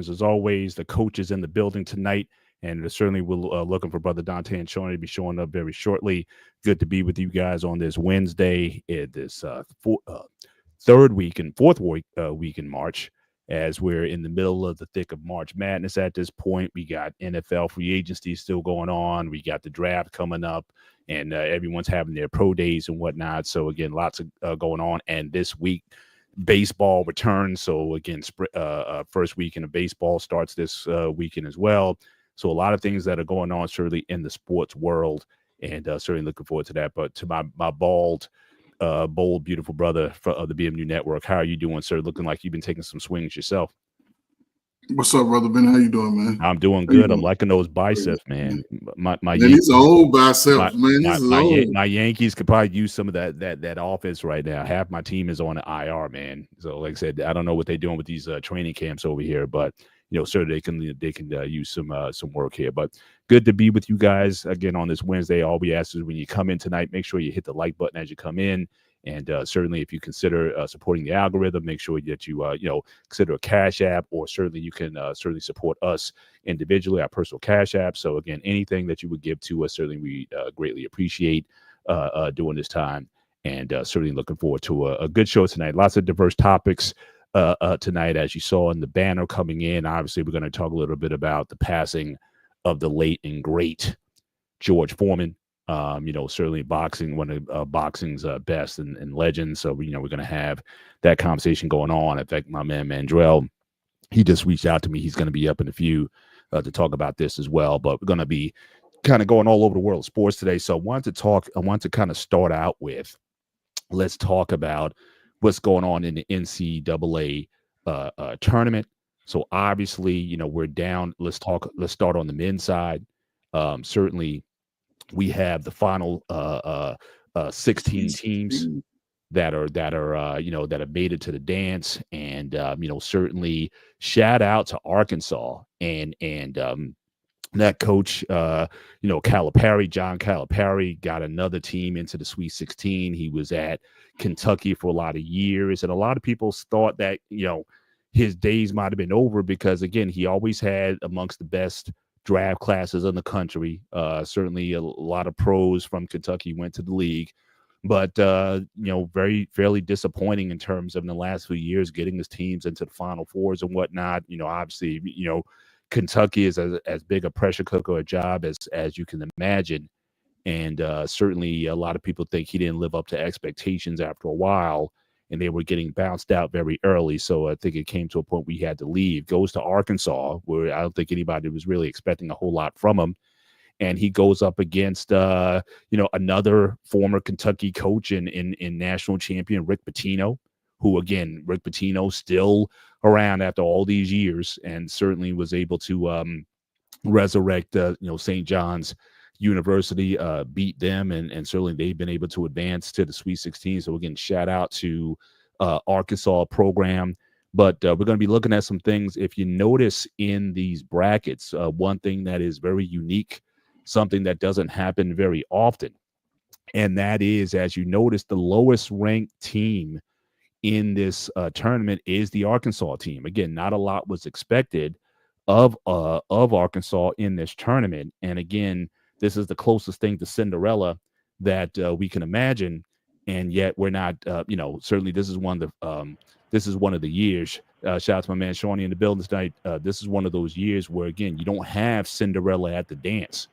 As always, the coach is in the building tonight, and certainly we're looking for Brother Dante and Shawnee to be showing up very shortly. Good to be with you guys on this Wednesday, this third week and week in March, as we're in the middle of the thick of March Madness at this point. We got NFL free agency still going on. We got the draft coming up, and everyone's having their pro days and whatnot. So, again, lots of going on. And this week, baseball returns. So, again, first weekend of baseball starts this weekend as well. So, a lot of things that are going on, certainly in the sports world, and certainly looking forward to that. But to my bold, beautiful brother of the BMU Network, how are you doing, sir? Looking like you've been taking some swings yourself. What's up, brother Ben? How you doing, man? I'm doing good. I'm liking those biceps, man. My Yankees, these are old biceps, man. This is old. My Yankees could probably use some of that offense right now. Half my team is on the IR, man. So, like I said, I don't know what they're doing with these training camps over here, but certainly they can use some work here. But good to be with you guys again on this Wednesday. All we ask is when you come in tonight, make sure you hit the like button as you come in. And certainly, if you consider supporting the algorithm, make sure that you consider a Cash App, or certainly you can certainly support us individually, our personal Cash App. So again, anything that you would give to us, certainly we greatly appreciate during this time. And certainly looking forward to a good show tonight. Lots of diverse topics tonight, as you saw in the banner coming in. Obviously, we're going to talk a little bit about the passing of the late and great George Foreman. Certainly boxing, one of boxing's best and legends. So, we're going to have that conversation going on. In fact, my man Mandrell, he just reached out to me. He's going to be up in a few to talk about this as well. But we're going to be kind of going all over the world of sports today. So I want to kind of start out with, let's talk about what's going on in the NCAA tournament. So obviously, we're down. Let's start on the men's side. Certainly, we have the final 16 teams that have made it to the dance, and certainly shout out to Arkansas and that coach, Calipari, John Calipari, got another team into the Sweet 16. He was at Kentucky for a lot of years, and a lot of people thought that his days might have been over because, again, he always had amongst the best draft classes in the country. Certainly a lot of pros from Kentucky went to the league, but fairly disappointing in terms of in the last few years getting his teams into the Final Fours and whatnot. Obviously, Kentucky is as big a pressure cooker a job as you can imagine, and certainly a lot of people think he didn't live up to expectations after a while, and they were getting bounced out very early. So I think it came to a point we had to leave. Goes to Arkansas, where I don't think anybody was really expecting a whole lot from him. And he goes up against, another former Kentucky coach in national champion, Rick Pitino, who, again, Rick Pitino still around after all these years and certainly was able to resurrect, St. John's University, beat them, and certainly they've been able to advance to the Sweet 16. So again, shout out to Arkansas program. But we're going to be looking at some things. If you notice in these brackets, one thing that is very unique, something that doesn't happen very often, and that is, as you notice, the lowest ranked team in this tournament is the Arkansas team. Again, not a lot was expected of Arkansas in this tournament, and again, this is the closest thing to Cinderella that we can imagine, and yet we're not. Certainly, this is one of the years. Shout out to my man Shawnee in the building tonight. This is one of those years where, again, you don't have Cinderella at the dance,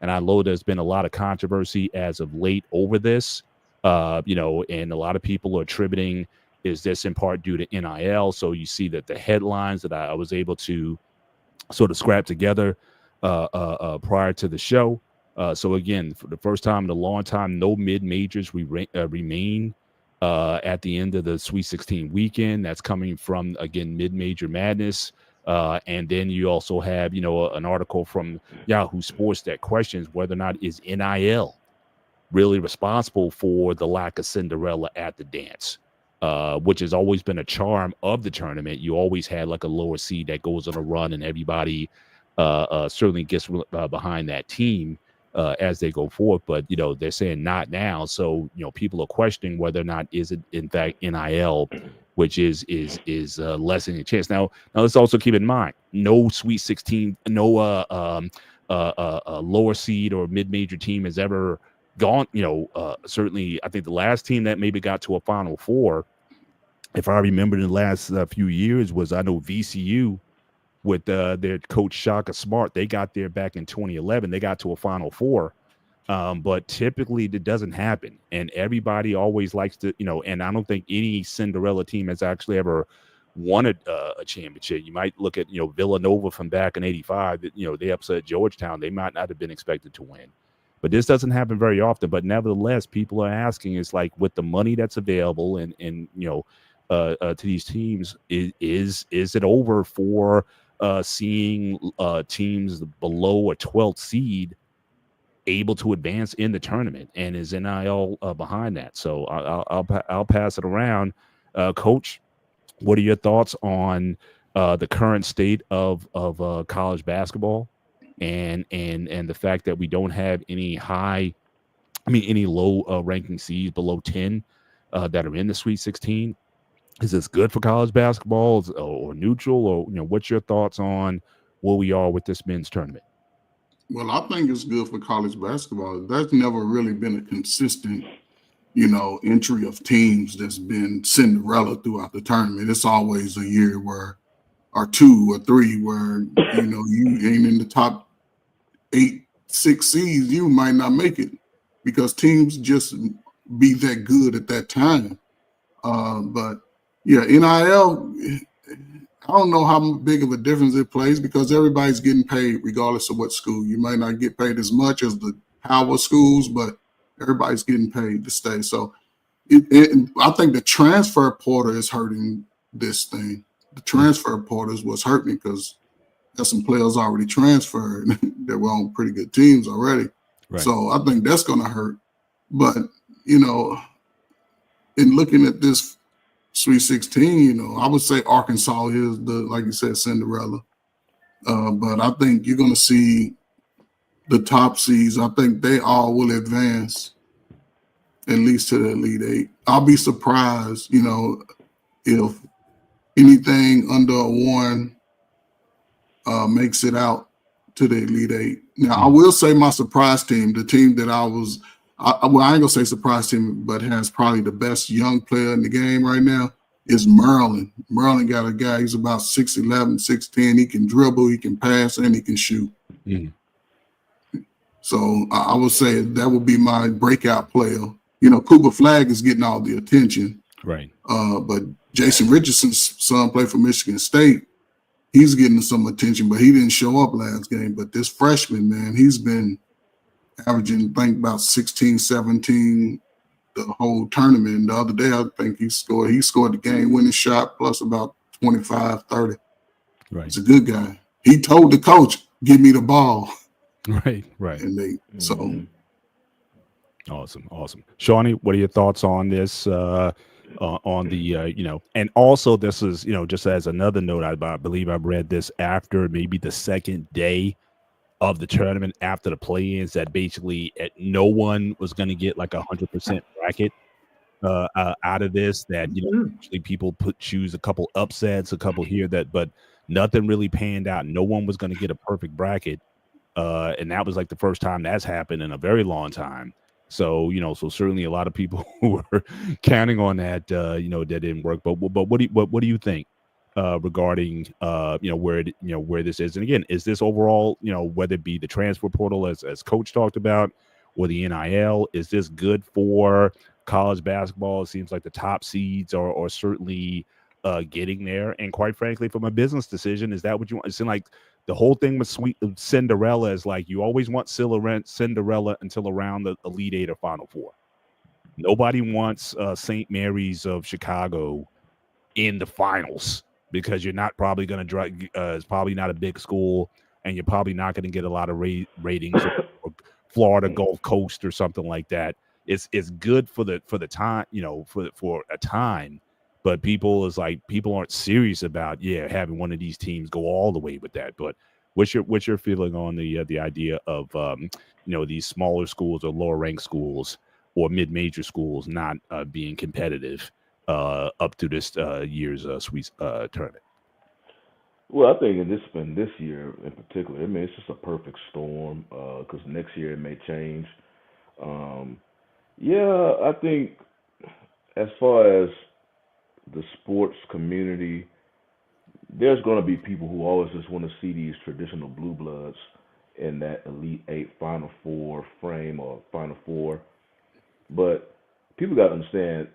and I know there's been a lot of controversy as of late over this. And a lot of people are attributing is this in part due to NIL. So you see that the headlines that I was able to sort of scrap together prior to the show. So again, for the first time in a long time, no mid-majors remain at the end of the Sweet 16 weekend. That's coming from, again, Mid-Major Madness. And then you also have, an article from Yahoo Sports that questions whether or not is NIL really responsible for the lack of Cinderella at the dance, which has always been a charm of the tournament. You always had like a lower seed that goes on a run, and everybody certainly gets behind that team as they go forth. But, they're saying not now. So, people are questioning whether or not is it, in fact, NIL, which is lessening the chance. Now let's also keep in mind, no Sweet 16, no lower seed or mid-major team has ever gone. Certainly, I think the last team that maybe got to a Final Four, if I remember, in the last few years, was, I know, VCU with their coach Shaka Smart. They got there back in 2011. They got to a Final Four. But typically it doesn't happen, and everybody always likes to, and I don't think any Cinderella team has actually ever won a championship. You might look at, Villanova from back in '85. They upset Georgetown. They might not have been expected to win, but this doesn't happen very often. But nevertheless, people are asking, it's like, with the money that's available and to these teams, is it over for seeing teams below a 12th seed able to advance in the tournament, and is NIL behind that? So I'll pass it around. Coach, what are your thoughts on the current state of college basketball, and the fact that we don't have any low ranking seeds below 10 that are in the Sweet 16? Is this good for college basketball, or neutral, or what's your thoughts on where we are with this men's tournament? Well, I think it's good for college basketball. There's never really been a consistent, entry of teams that's been Cinderella throughout the tournament. It's always a year or 2 or 3 where, you ain't in the top 8, 6 seeds. You might not make it because teams just be that good at that time. But yeah, NIL, I don't know how big of a difference it plays because everybody's getting paid regardless of what school. You might not get paid as much as the power schools, but everybody's getting paid to stay. So I think the transfer portal is hurting this thing. The transfer portal is what's hurting because there's some players already transferred that were on pretty good teams already. Right. So I think that's going to hurt. But, in looking at this Sweet 16, I would say Arkansas is like you said, Cinderella. But I think you're going to see the top seeds. I think they all will advance at least to the Elite Eight. I'll be surprised, if anything under a 1 makes it out to the Elite Eight. Now, I will say my surprise team, the team that I ain't going to say surprise team, but has probably the best young player in the game right now, is Maryland. Maryland got a guy, he's about 6'11", 6'10". He can dribble, he can pass, and he can shoot. So I would say that would be my breakout player. Cooper Flagg is getting all the attention. Right. But Jason Richardson's son played for Michigan State. He's getting some attention, but he didn't show up last game. But this freshman, man, he's been averaging, I think, about 16, 17 the whole tournament. And the other day, I think he scored the game-winning shot plus about 25, 30. Right. He's a good guy. He told the coach, give me the ball. Right. And so. Awesome. Shawnee, what are your thoughts on this, on the, and also this is, just as another note, I believe I read this after maybe the second day of the tournament, after the play-ins, that basically no one was going to get like 100% bracket out of this, that, actually people choose a couple upsets, a couple here, but nothing really panned out. No one was going to get a perfect bracket. And that was like the first time that's happened in a very long time. So, so certainly a lot of people who were counting on that, that didn't work. But what do you think regarding, where this is? And again, is this overall, whether it be the transfer portal as Coach talked about, or the NIL, is this good for college basketball? It seems like the top seeds are certainly getting there. And quite frankly, from a business decision, is that what you want? It seems like the whole thing with Cinderella is like you always want Cinderella until around the Elite Eight or Final Four. Nobody wants St. Mary's of Chicago in the finals because you're not probably going to drive. It's probably not a big school, and you're probably not going to get a lot of ratings. Or Florida Gulf Coast or something like that. It's good for the time, for a time. But people aren't serious about having one of these teams go all the way with that. But what's your feeling on the idea of these smaller schools or lower ranked schools or mid-major schools not being competitive up to this year's sweet tournament? Well, I think in this year in particular, I mean, it's just a perfect storm because next year it may change. Um, yeah, I think as far as the sports community, there's going to be people who always just want to see these traditional blue bloods in that Elite Eight, Final Four frame or Final Four. But people got to understand,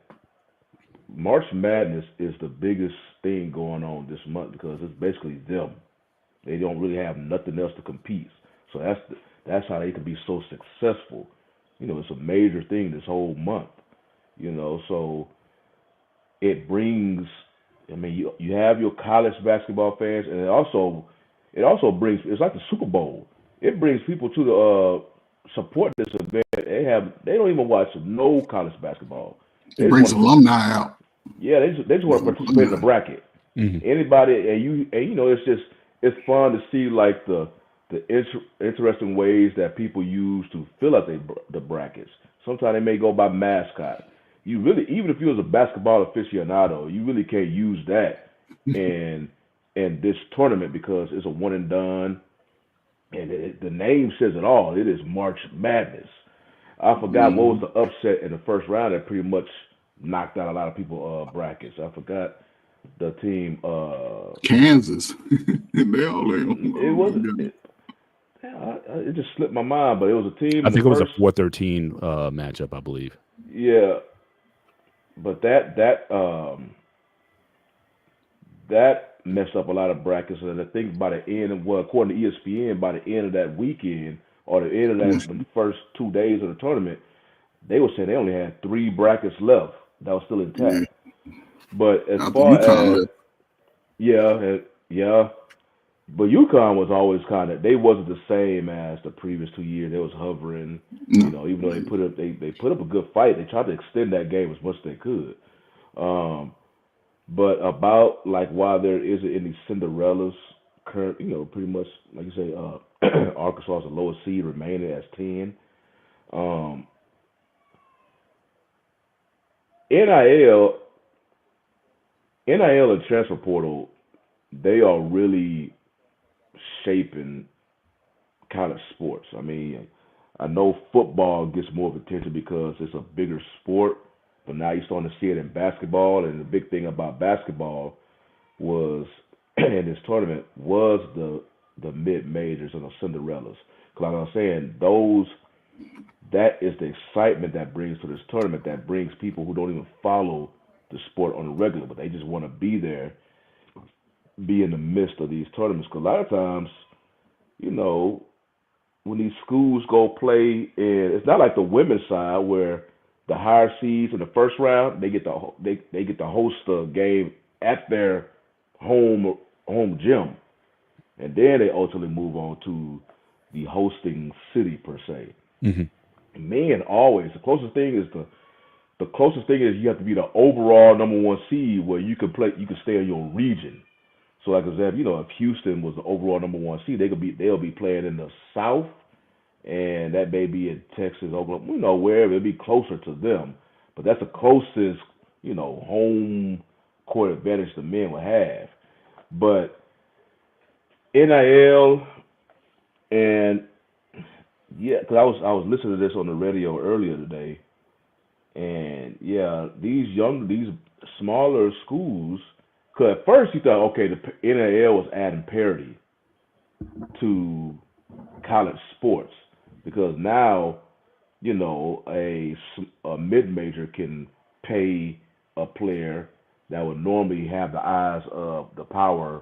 March Madness is the biggest thing going on this month because it's basically them. They don't really have nothing else to compete. So that's how they can be so successful. You know, it's a major thing this whole month. You know, so it brings. I mean, you have your college basketball fans, and it also brings. It's like the Super Bowl. It brings people to the support this event. They don't even watch no college basketball. They It just brings want to, alumni out. yeah, they just want to participate in the bracket. Mhm. Anybody and it's fun to see like the interesting ways that people use to fill out the brackets. Sometimes they may go by mascot. You really, even if you was a basketball aficionado, you really can't use that in this tournament because it's a one and done, and the name says it all. It is March Madness. I forgot what was the upset in the first round that pretty much knocked out a lot of people brackets. I forgot the team. Kansas. They all It wasn't. It just slipped my mind, but it was a team I in the think it was a first. 4-13 matchup, I believe. Yeah, but that messed up a lot of brackets. And I think by the end of, well, according to ESPN, by the end of that weekend or the end of the first 2 days of the tournament, they were saying they only had 3 brackets left that was still Yeah. intact. But as After far UConn as left. yeah, but UConn was always kind of, they wasn't the same as the previous 2 years. They was hovering, you No. know, even though they put up a good fight. They tried to extend that game as much as they could. Um, but about like why there isn't any Cinderellas current, you know, pretty much like you say, Arkansas is the lowest seed remaining as 10. Um, NIL, NIL and transfer portal, they are really shaping college sports. I mean, I know football gets more of attention because it's a bigger sport, but now you're starting to see it in basketball. And the big thing about basketball was in this tournament was the mid majors and the Cinderellas. Because like I was saying, that is the excitement that brings to this tournament. That brings people who don't even follow the sport on the regular, but they just want to be there, be in the midst of these tournaments. Because a lot of times, you know, when these schools go play, and it's not like the women's side where the higher seeds in the first round they get to host the game at their home gym, and then they ultimately move on to the hosting city per se. Mhm. Men always the closest thing is you have to be the overall number one seed where you can stay in your region. So like example, you know, if Houston was the overall number one seed, they'll be playing in the South, and that may be in Texas, Oklahoma, you know, wherever it'll be closer to them. But that's the closest, you know, home court advantage the men will have. But NIL and yeah, because I was listening to this on the radio earlier today, and yeah, these smaller schools. Because at first you thought, okay, the NIL was adding parity to college sports because now, you know, a mid major can pay a player that would normally have the eyes of the Power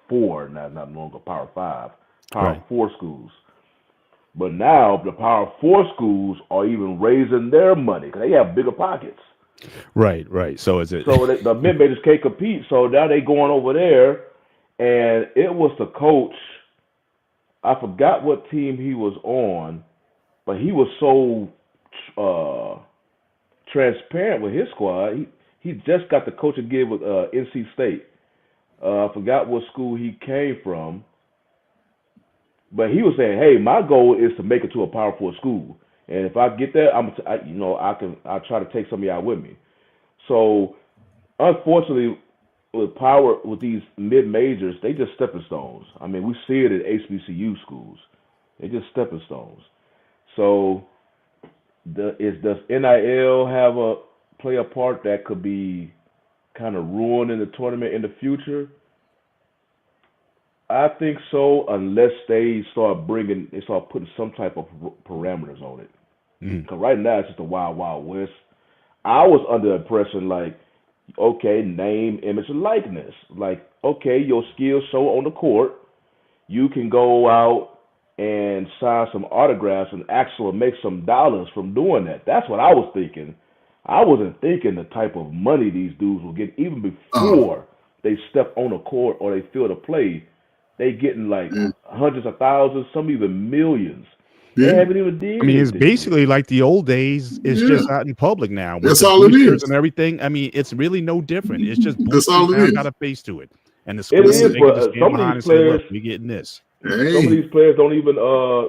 Four, not longer Power Five, Power Right. Four schools. But now the Power Four schools are even raising their money because they have bigger pockets. Right. Right. So is it? So the mid majors can't compete. So now they going over there, and it was the coach. I forgot what team he was on, but he was so uh, transparent with his squad. He just got the coaching gig with NC State. I forgot what school he came from, but he was saying, "Hey, my goal is to make it to a Power Four school, and if I get there, I try to take some of y'all with me." So unfortunately, with power with these mid majors, they just stepping stones. I mean, we see it at HBCU schools. They just stepping stones. So, does NIL have a play a part that could be kind of ruining the tournament in the future? I think so, unless they start putting some type of parameters on it. Mhm. Because right now it's just a wild, wild west. I was under the impression like, okay, name, image, and likeness. Like, okay, your skills show on the court. You can go out and sign some autographs and actually make some dollars from doing that. That's what I was thinking. I wasn't thinking the type of money these dudes will get even before they step on the court or they field a play. They getting like hundreds of thousands, some even millions. They Yeah. haven't even did I mean, it's anything yet. basically like the old days. It's Yeah. just out in public now. With That's the all it boosters is. and everything. I mean, it's really no different. It's just That's boosters all it now is. got a face to it. And the It schools, is, they can but just stand some of behind and these say, look, players, we're getting this. some of Hey, these players don't even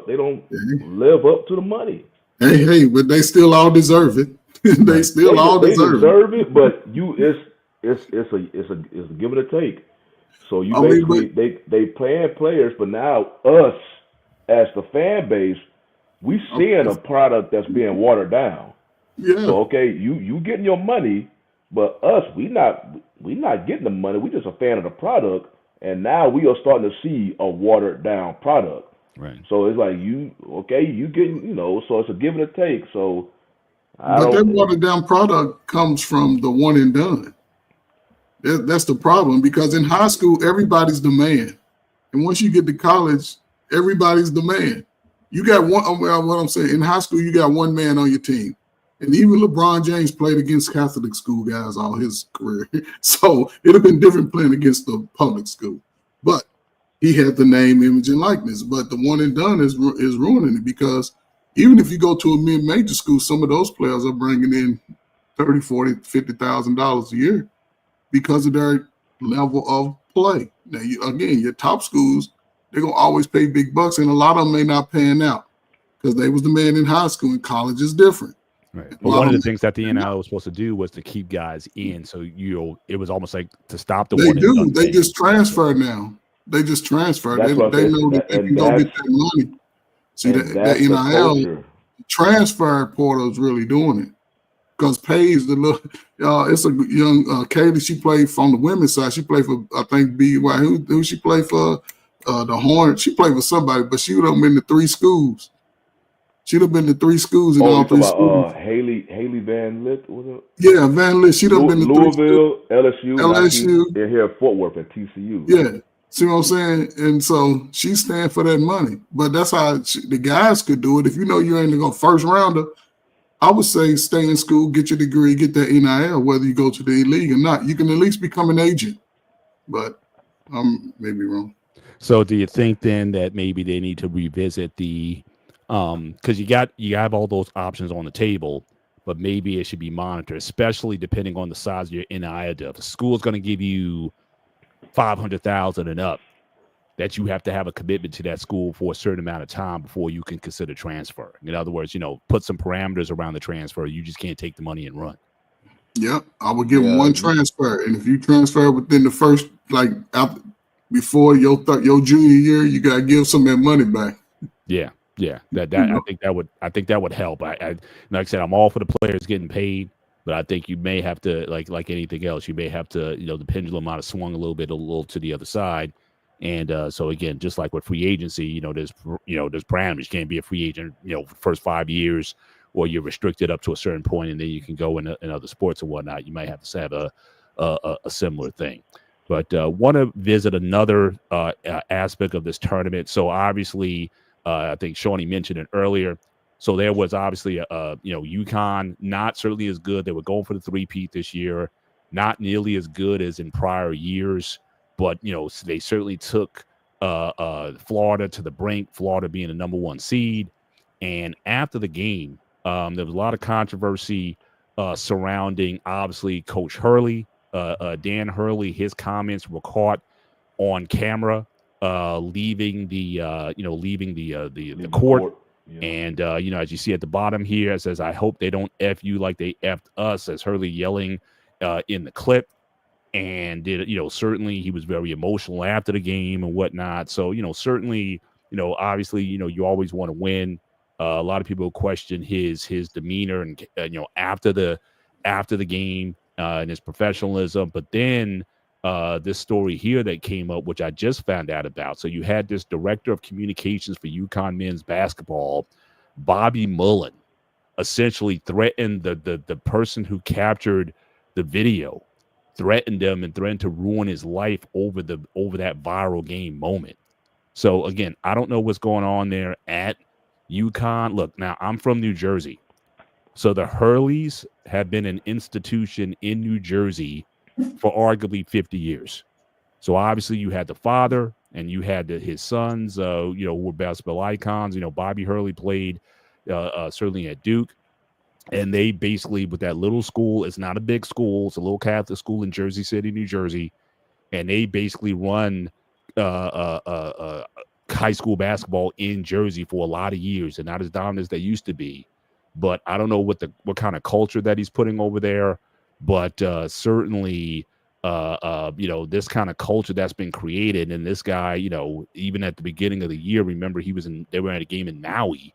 they don't hey, live up to the money. hey, but they still all deserve it. They Right. still all They deserve it. deserve it, but it's a give and a take. So you I mean, basically they playing players, but now us as the fan base, we seeing a product that's being watered down. yeah, So okay, you getting your money, but us we not getting the money. We just a fan of the product, and now we are starting to see a watered down product. Right. So it's like you getting so it's a give and a take. So I but that don't. watered down product comes from the one and done. That's the problem, because in high school everybody's the man, and once you get to college, everybody's the man. You got one. Well, what I'm saying, in high school you got one man on your team, and even LeBron James played against Catholic school guys all his career, so it'd have been different playing against the public school. But he had the name, image, and likeness. But the one and done is ruining it, because even if you go to a mid-major school, some of those players are bringing in $30,000, $40,000, $50,000 a year because of their level of play. Now, again, your top schools, they're gonna always pay big bucks, and a lot of them may not pan out because they was the man in high school. And college is different. Right. A But lot one of the them- things that the NIL was supposed to do was to keep guys in. So it was almost like to stop the They one and do. done They thing. just transfer now. They just transfer. That's what I They said, know that they and can go get that's that money. See, and that that's the NIL culture. transfer portal is really doing it, because Paige, the little, it's a young Kaylee. She played from the women's side. She played for, I think, BY. Who she played for? The Hornets. She played for somebody, but she would have been to 3 schools. She'd have been to 3 schools in Oh, all you 3 talking schools. about Haley Van Lith, was it? Yeah, Van Lith. She'd have been to 3 schools. Louisville, LSU, LSU. They're here at Fort Worth at TCU. Yeah. See what I'm saying? And so she's staying for that money. But that's how the guys could do it. If you know you ain't going to first rounder, I would say stay in school, get your degree, get that NIL, whether you go to the league or not. You can at least become an agent. But I'm maybe wrong. So do you think then that maybe they need to revisit the because you have all those options on the table, but maybe it should be monitored, especially depending on the size of your NIL deal. If the school's going to give you $500,000 and up, that you have to have a commitment to that school for a certain amount of time before you can consider transfer. In other words, put some parameters around the transfer. You just can't take the money and run. Yep. I would give Yeah, one you- transfer. And if you transfer within the first, before your junior year, you got to give some of that money back. Yeah. That I think that would help. I like I said, I'm all for the players getting paid, but I think you may have to like anything else, you may have to, the pendulum might have swung a little to the other side. And so again, just like with free agency, there's parameters. You can't be a free agent, first 5 years, or you're restricted up to a certain point, and then you can go in other sports and whatnot. You might have to have a similar thing. But want to visit another aspect of this tournament. So obviously, I think Shawnee mentioned it earlier. So there was obviously UConn, not certainly as good. They were going for the three-peat this year, not nearly as good as in prior years. But they certainly took Florida to the brink. Florida being the number 1 seed. And after the game, there was a lot of controversy surrounding obviously Coach Hurley. Dan Hurley, his comments were caught on camera, leaving the court. Yeah. And as you see at the bottom here, it says, "I hope they don't F you like they F'd us," as Hurley yelling in the clip. and did, certainly he was very emotional after the game and whatnot. So, certainly, obviously, you always want to win. A lot of people question his demeanor and after the game and his professionalism. But then this story here that came up, which I just found out about. So you had this director of communications for UConn men's basketball, Bobby Mullen, essentially threatened the person who captured the video, threatened him and threatened to ruin his life over that viral game moment. So again, I don't know what's going on there at UConn. Look, now I'm from New Jersey. So the Hurleys have been an institution in New Jersey for arguably 50 years. So obviously you had the father and you had his sons, who were basketball icons. Bobby Hurley played certainly at Duke. And they basically, with that little school, it's not a big school. It's a little Catholic school in Jersey City, New Jersey. And they basically run high school basketball in Jersey for a lot of years, and not as dominant as they used to be. But I don't know what kind of culture that he's putting over there. But certainly, this kind of culture that's been created. And this guy, even at the beginning of the year, remember they were at a game in Maui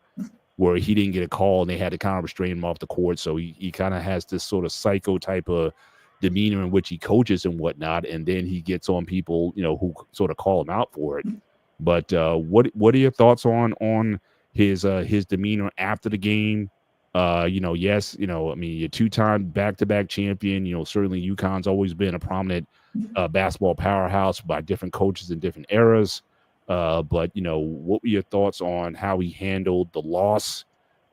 where he didn't get a call and they had to kind of restrain him off the court. So he kind of has this sort of psycho type of demeanor in which he coaches and whatnot. And then he gets on people, who sort of call him out for it. But what are your thoughts on his demeanor after the game? Yes, you're two-time back-to-back champion. Certainly UConn's always been a prominent basketball powerhouse by different coaches in different eras. But what were your thoughts on how he handled the loss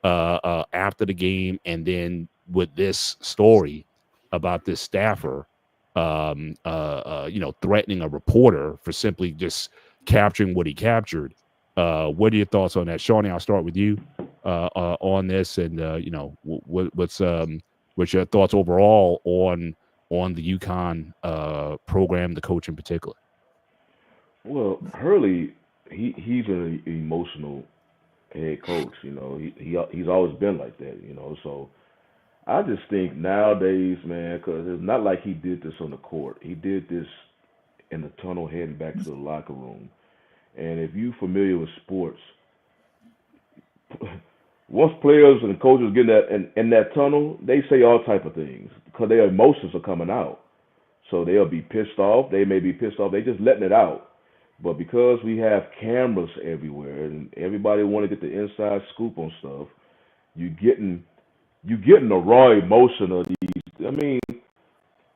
after the game, and then with this story about this staffer, threatening a reporter for simply just capturing what he captured? What are your thoughts on that, Shawnee? I'll start with you on this, and what's your thoughts overall on the UConn program, the coach in particular? Well, Hurley, he's an emotional head coach. He's always been like that. So I just think nowadays, man, because it's not like he did this on the court. He did this in the tunnel heading back to the locker room. And if you're familiar with sports, once players and coaches get in that tunnel, they say all type of things because their emotions are coming out. So they'll be pissed off. They may be pissed off. They just letting it out. But because we have cameras everywhere and everybody want to get the inside scoop on stuff, you getting the raw emotion of these. I mean,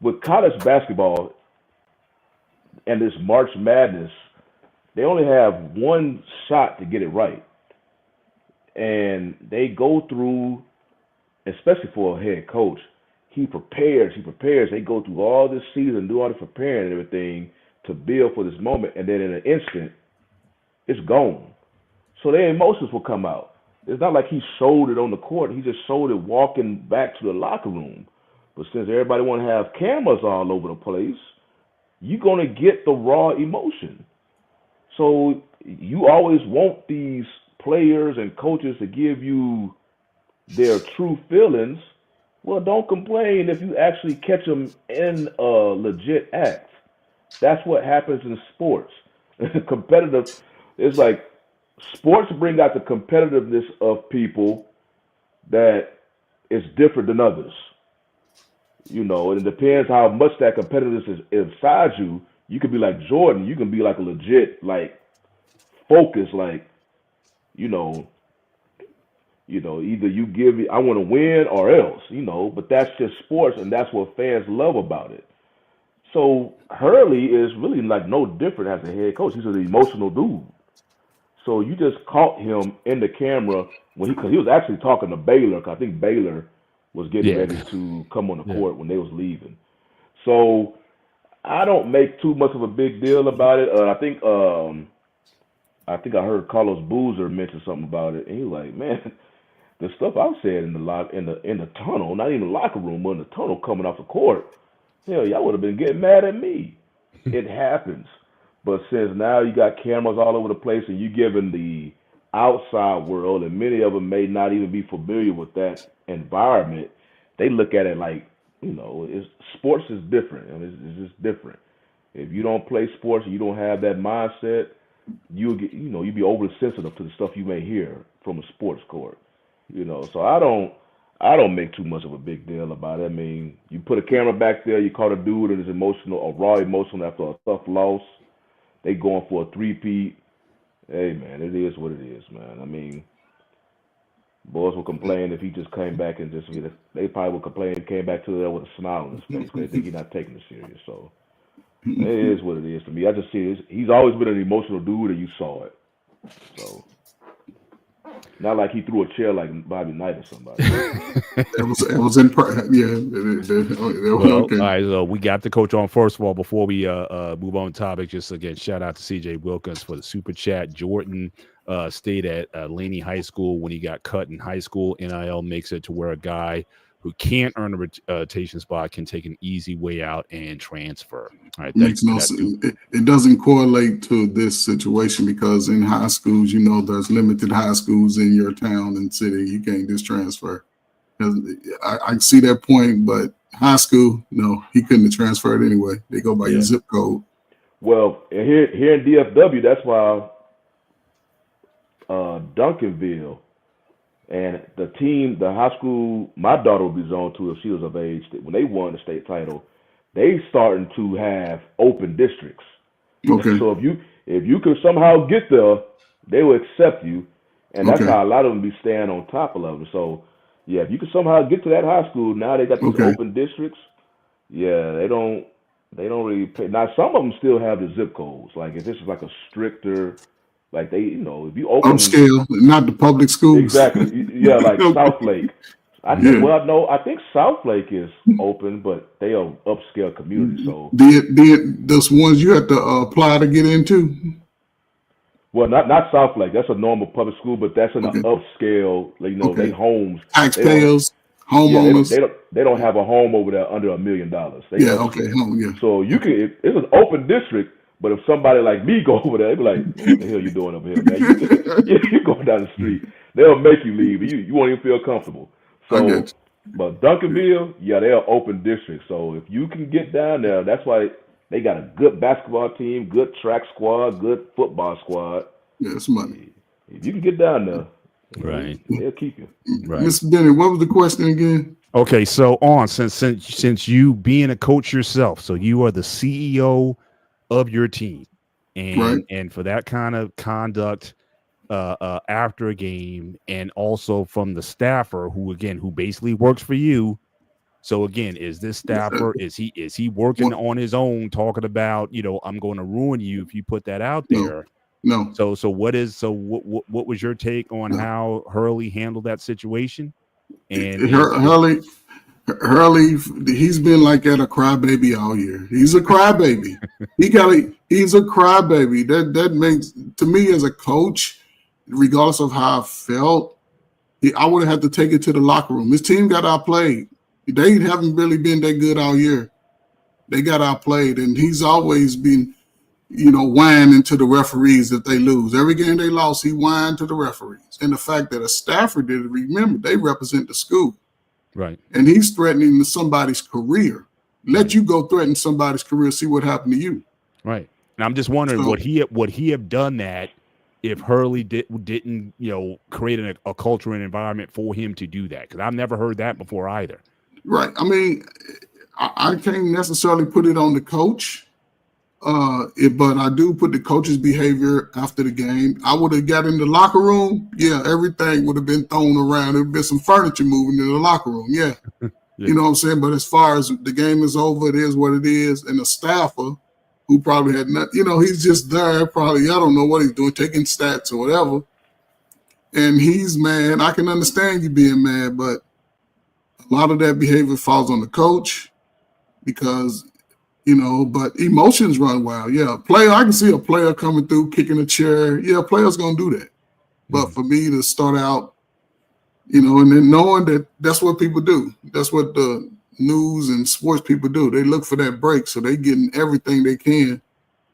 with college basketball and this March Madness, they only have one shot to get it right. And they go through, especially for a head coach, he prepares. They go through all this season, do all the preparing and everything to build for this moment, and then in an instant, it's gone. So their emotions will come out. It's not like he showed it on the court. He just showed it walking back to the locker room. But since everybody want to have cameras all over the place, you're going to get the raw emotion. So you always want these players and coaches to give you their true feelings. Well, don't complain if you actually catch them in a legit act. That's what happens in sports. Competitive, it's like sports bring out the competitiveness of people that is different than others. And it depends how much that competitiveness is inside you. You could be like Jordan. You can be like a legit, like, focus, like, either you give it, I want to win or else, but that's just sports, and that's what fans love about it. So Hurley is really like no different as a head coach. He's an emotional dude. So you just caught him in the camera because he was actually talking to Baylor, because I think Baylor was getting ready to come on the court when they was leaving. So I don't make too much of a big deal about it. I think I heard Carlos Boozer mention something about it, and he was like, "Man, the stuff I said in the tunnel, not even the locker room, but in the tunnel coming off the court, hell, y'all would have been getting mad at me." It happens. But since now you got cameras all over the place and you're giving the outside world, and many of them may not even be familiar with that environment, they look at it like sports is different. I mean, it's just different. If you don't play sports and you don't have that mindset, you'll be overly sensitive to the stuff you may hear from a sports court. So I don't make too much of a big deal about it. I mean, you put a camera back there, you caught a dude and is emotional or raw emotional after a tough loss. They going for a three-peat. Hey man, it is what it is, man. I mean, boys will complain if he just came back and they probably would complain if he came back to there with a smile on his face because they think he's not taking it serious. So it is what it is to me. I just see he's always been an emotional dude and you saw it. So not like he threw a chair like Bobby Knight or somebody. It was in Well, okay. all right, so we got the coach on. First of all, before we move on topic, just again, shout out to CJ Wilkins for the super chat. Jordan stayed at Laney High School when he got cut in high school. NIL makes it to where a guy who can't earn a rotation spot can take an easy way out and transfer. All right, Makes no sense. It doesn't correlate to this situation because in high schools, there's limited high schools in your town and city. You can't just transfer. I see that point, but high school, no, he couldn't have transferred anyway. They go by your zip code. Well, here in DFW, that's why Duncanville and the team, the high school, my daughter would be zoned to if she was of age. When they won the state title, they starting to have open districts. Okay. So if you could somehow get there, they will accept you, and that's how a lot of them be staying on top of them. So yeah, if you could somehow get to that high school, now they got these open districts. Yeah, they don't really pay. Now some of them still have the zip codes. Like if this is like a stricter, like if you open upscale, not the public schools. Exactly. Yeah, like Southlake. I think Southlake is open, but they are upscale community. So those ones you have to apply to get into. Well, not Southlake. That's a normal public school, but that's in an upscale. They homes. Taxpayers, homeowners. They don't have a home over there under $1 million. So you can. It's an open district, but if somebody like me go over there, they be like, "What the hell you doing over here, man? You going down the street? They'll make you leave. You won't even feel comfortable." So, but Duncanville, they're open district. So if you can get down there, that's why they got a good basketball team, good track squad, good football squad. Yeah, it's money. If you can get down there, right, they'll keep you. Right. Mr. Bennett, what was the question again? Okay, so since you being a coach yourself, so you are the CEO of your team, and for that kind of conduct after a game, and also from the staffer who basically works for you. So again, is this staffer is he working on his own, talking about I'm going to ruin you if you put that out there? No. So what was your take on how Hurley handled that situation? And Hurley, he's been like that, a crybaby all year. He's a crybaby. He's a crybaby. That makes, to me as a coach, regardless of how I felt, I would have had to take it to the locker room. His team got outplayed. They haven't really been that good all year. They got outplayed, and he's always been, whining to the referees if they lose. Every game they lost, he whined to the referees. And the fact that a staffer did it, remember, they represent the school. Right. And he's threatening somebody's career. Let you go threaten somebody's career, see what happened to you. Right. And I'm just wondering, would he have done that if Hurley didn't create a culture and environment for him to do that? Because I've never heard that before either. Right. I mean, I can't necessarily put it on the coach, but I do put the coach's behavior after the game. I would have got in the locker room. Yeah, everything would have been thrown around. There would have been some furniture moving in the locker room. Yeah. You know what I'm saying? But as far as the game is over, it is what it is. And the staffer, who probably had not, he's just there. Probably, I don't know what he's doing, taking stats or whatever. And he's mad. I can understand you being mad, but a lot of that behavior falls on the coach because, but emotions run wild. Yeah, I can see a player coming through, kicking a chair. Yeah, a player's going to do that. But for me to start out, and then knowing that that's what people do. That's what the news and sports people do. They look for that break, so they getting everything they can.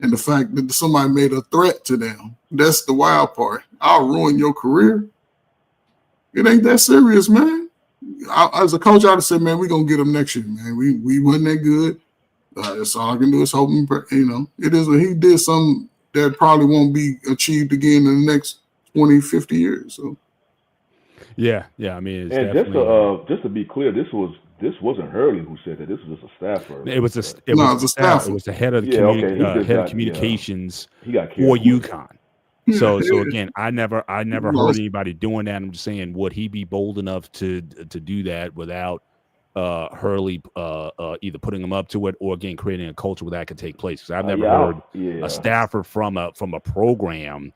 And the fact that somebody made a threat to them, that's the wild part. I'll ruin your career. It ain't that serious, man. as a coach, I'd have said, man, we're gonna get him next year, man. We wasn't that good. That's all I can do is hope, it is. He did something that probably won't be achieved again in the next 20, 50 years. So Yeah. I mean, it's And definitely just to be clear, this wasn't Hurley who said that. This was just a staffer. it was a But it no, was it's the a staff. It staffer. was the head of the yeah, okay, he just head of got communications he got for carried away. UConn. Yeah, So again, I never heard lost. anybody doing that. I'm just saying, would he be bold enough to do that without Hurley either putting him up to it or again creating a culture where that could take place? Because I've never heard a staffer from a program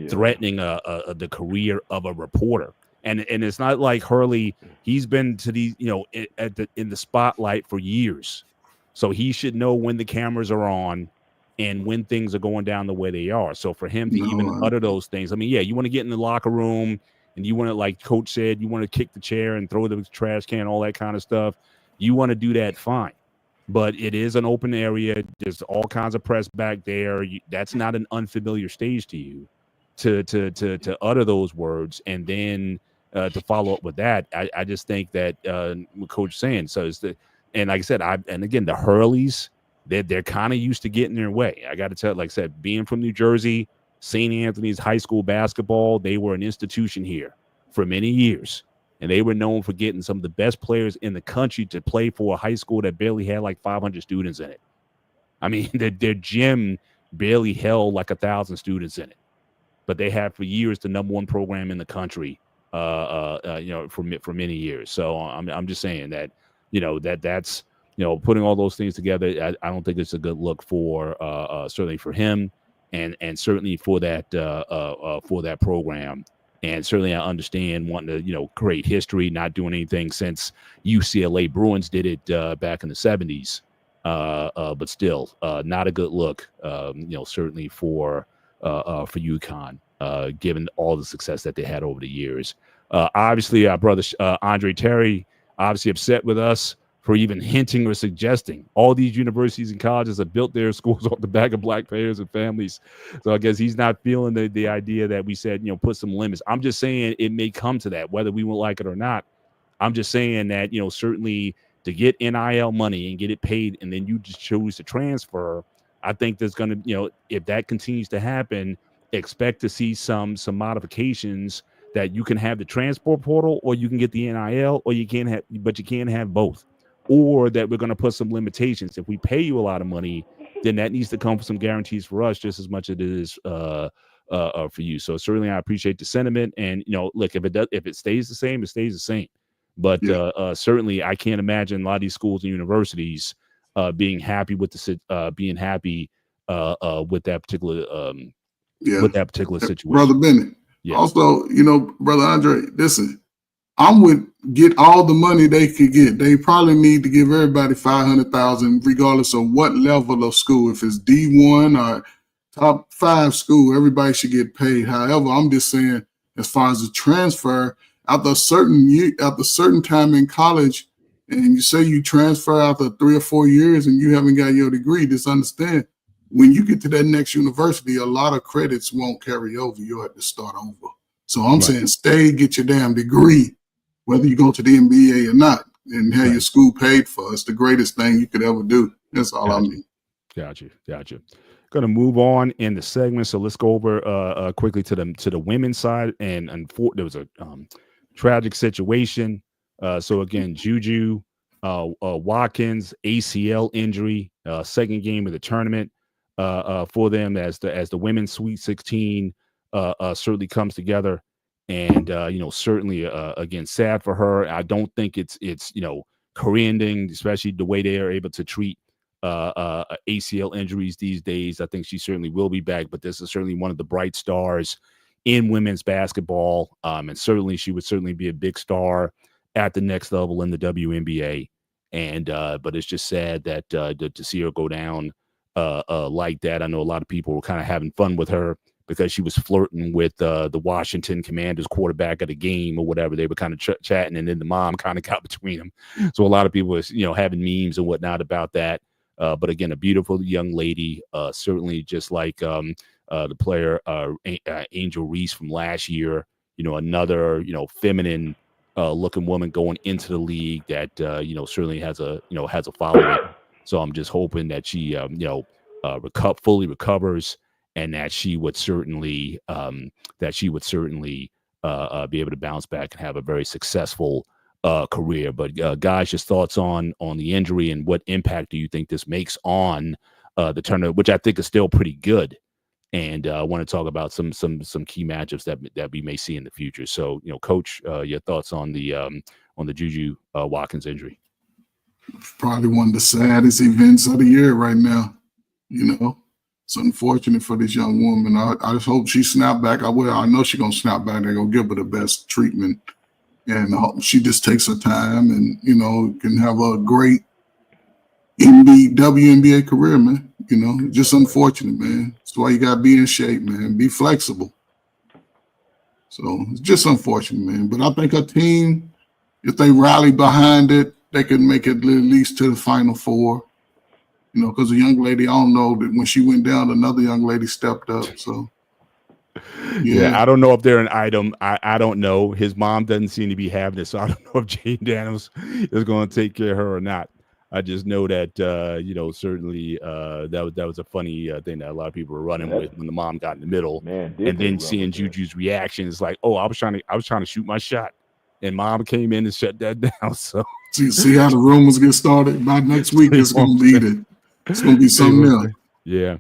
threatening the career of a reporter. And it's not like Hurley. He's been to these, in the spotlight for years, so he should know when the cameras are on and when things are going down the way they are. So for him to even utter those things, I mean, yeah, you want to get in the locker room and you want to, like Coach said, you want to kick the chair and throw the trash can, all that kind of stuff. You want to do that, fine. But it is an open area. There's all kinds of press back there. That's not an unfamiliar stage to you to utter those words and then to follow up with that. I just think that what Coach saying. So it's and like I said, and again, the Hurleys, they're kind of used to getting their way. I got to tell, like I said, being from New Jersey, St. Anthony's high school basketball, they were an institution here for many years. And they were known for getting some of the best players in the country to play for a high school that barely had like 500 students in it. I mean, their gym barely held like 1,000 students in it. But they had for years the #1 program in the country, for many years. So I'm just saying that, that's putting all those things together. I don't think it's a good look for certainly for him and certainly for that program. And certainly I understand wanting to create history, not doing anything since UCLA Bruins did it back in the 70s. But still not a good look. Certainly for UConn, given all the success that they had over the years. Obviously, our brother Andre Terry, obviously upset with us for even hinting or suggesting. All these universities and colleges have built their schools off the back of Black parents and families. So I guess he's not feeling the idea that we said, put some limits. I'm just saying it may come to that, whether we won't like it or not. I'm just saying that, certainly to get NIL money and get it paid and then you just choose to transfer, I think there's going to, if that continues to happen, expect to see some modifications that you can have the transport portal or you can get the NIL or you can't have both, or that we're going to put some limitations. If we pay you a lot of money, then that needs to come with some guarantees for us just as much as it is for you. So certainly I appreciate the sentiment. And, look, if it stays the same, it stays the same. But certainly I can't imagine a lot of these schools and universities being happy with with that particular situation. Brother Bennett. Yeah. Also, Brother Andre, listen, I'm with get all the money they could get. They probably need to give everybody $500,000, regardless of what level of school. If it's D1 or top 5 school, everybody should get paid. However, I'm just saying, as far as the transfer, after a certain time in college, and you say you transfer after 3 or 4 years and you haven't got your degree, just understand, when you get to that next university, a lot of credits won't carry over. You'll have to start over. So I'm saying stay, get your damn degree, whether you go to the NBA or not, and have your school paid for. It's the greatest thing you could ever do. That's all I mean. Got you. Going to move on in the segment. So let's go over quickly to the women's side. And there was a tragic situation. So again, Juju Watkins ACL injury, second game of the tournament for them as the women's Sweet 16 certainly comes together. And certainly again, sad for her. I don't think it's career ending, especially the way they are able to treat ACL injuries these days. I think she certainly will be back, but this is certainly one of the bright stars in women's basketball. And certainly she would certainly be a big star at the next level in the WNBA. And but it's just sad that to see her go down like that. I know a lot of people were kind of having fun with her because she was flirting with the Washington Commanders quarterback at a game or whatever. They were kind of chatting, and then the mom kind of got between them. So a lot of people was having memes and whatnot about that. But again, a beautiful young lady, certainly just like the player Angel Reese from last year. Another feminine looking woman going into the league that certainly has a following. So I'm just hoping that she fully recovers, and that she would certainly be able to bounce back and have a very successful career. But guys, just thoughts on the injury, and what impact do you think this makes on the tournament, which I think is still pretty good. And I want to talk about some key matchups that we may see in the future. So, Coach, your thoughts on the Juju Watkins injury? Probably one of the saddest events of the year right now. It's unfortunate for this young woman. I just hope she snap back. I know she's gonna snap back. They're gonna give her the best treatment, and I hope she just takes her time and can have a great WNBA career, man. Just unfortunate, man. That's why you gotta be in shape, man. Be flexible. So it's just unfortunate, man. But I think her team, if they rally behind it, they can make it at least to the Final Four. Because a young lady, I don't know, that when she went down, another young lady stepped up. So yeah, I don't know if they're an item. I don't know. His mom doesn't seem to be having it, so I don't know if Jane Daniels is going to take care of her or not. I just know that certainly that was a funny thing that a lot of people were running with when the mom got in the middle, and then seeing Juju's reaction is like, oh, I was trying to shoot my shot, and mom came in and shut that down. So see how the rumors get started. By next week, it's going to lead it. It's going to be something else. Yeah.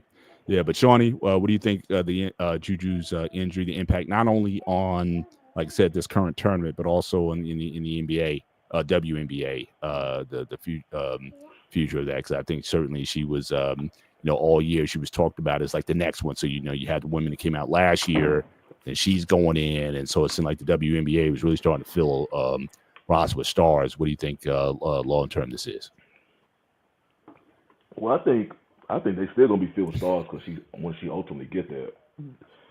But Shawnee, what do you think the Juju's injury, the impact not only on, like I said, this current tournament, but also in the NBA, WNBA, the future of that? Because I think certainly she was, all year she was talked about as like the next one. So you had the women that came out last year, and she's going in, and so it seemed like the WNBA was really starting to fill roster with stars. What do you think long term this is? Well, I think they're still gonna be filled with stars when she ultimately get there.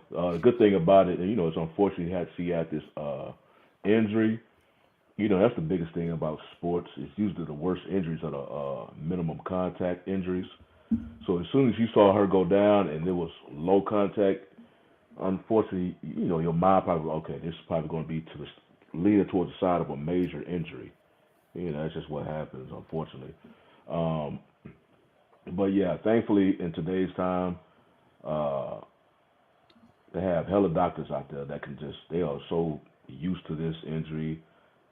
The good thing about it, and it's unfortunate she had this injury. That's the biggest thing about sports. It's usually the worst injuries are the minimum contact injuries. So as soon as you saw her go down and there was low contact, unfortunately, your mind probably, okay, this is probably going to be leaning towards the side of a major injury. That's just what happens, unfortunately. But yeah, thankfully in today's time, they have hella doctors out there that they are so used to this injury,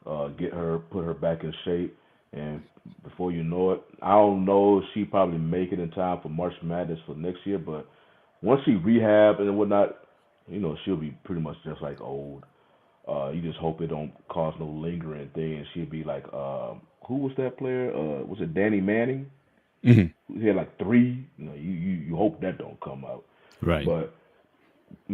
put her back in shape, and before you know it, I don't know if she probably make it in time for March Madness for next year, but once she rehab and whatnot, she'll be pretty much just like old. You just hope it don't cause no lingering thing, and she'll be like, who was that player? Was it Danny Manning? Mm-hmm. He had like 3. You hope that don't come out. Right. But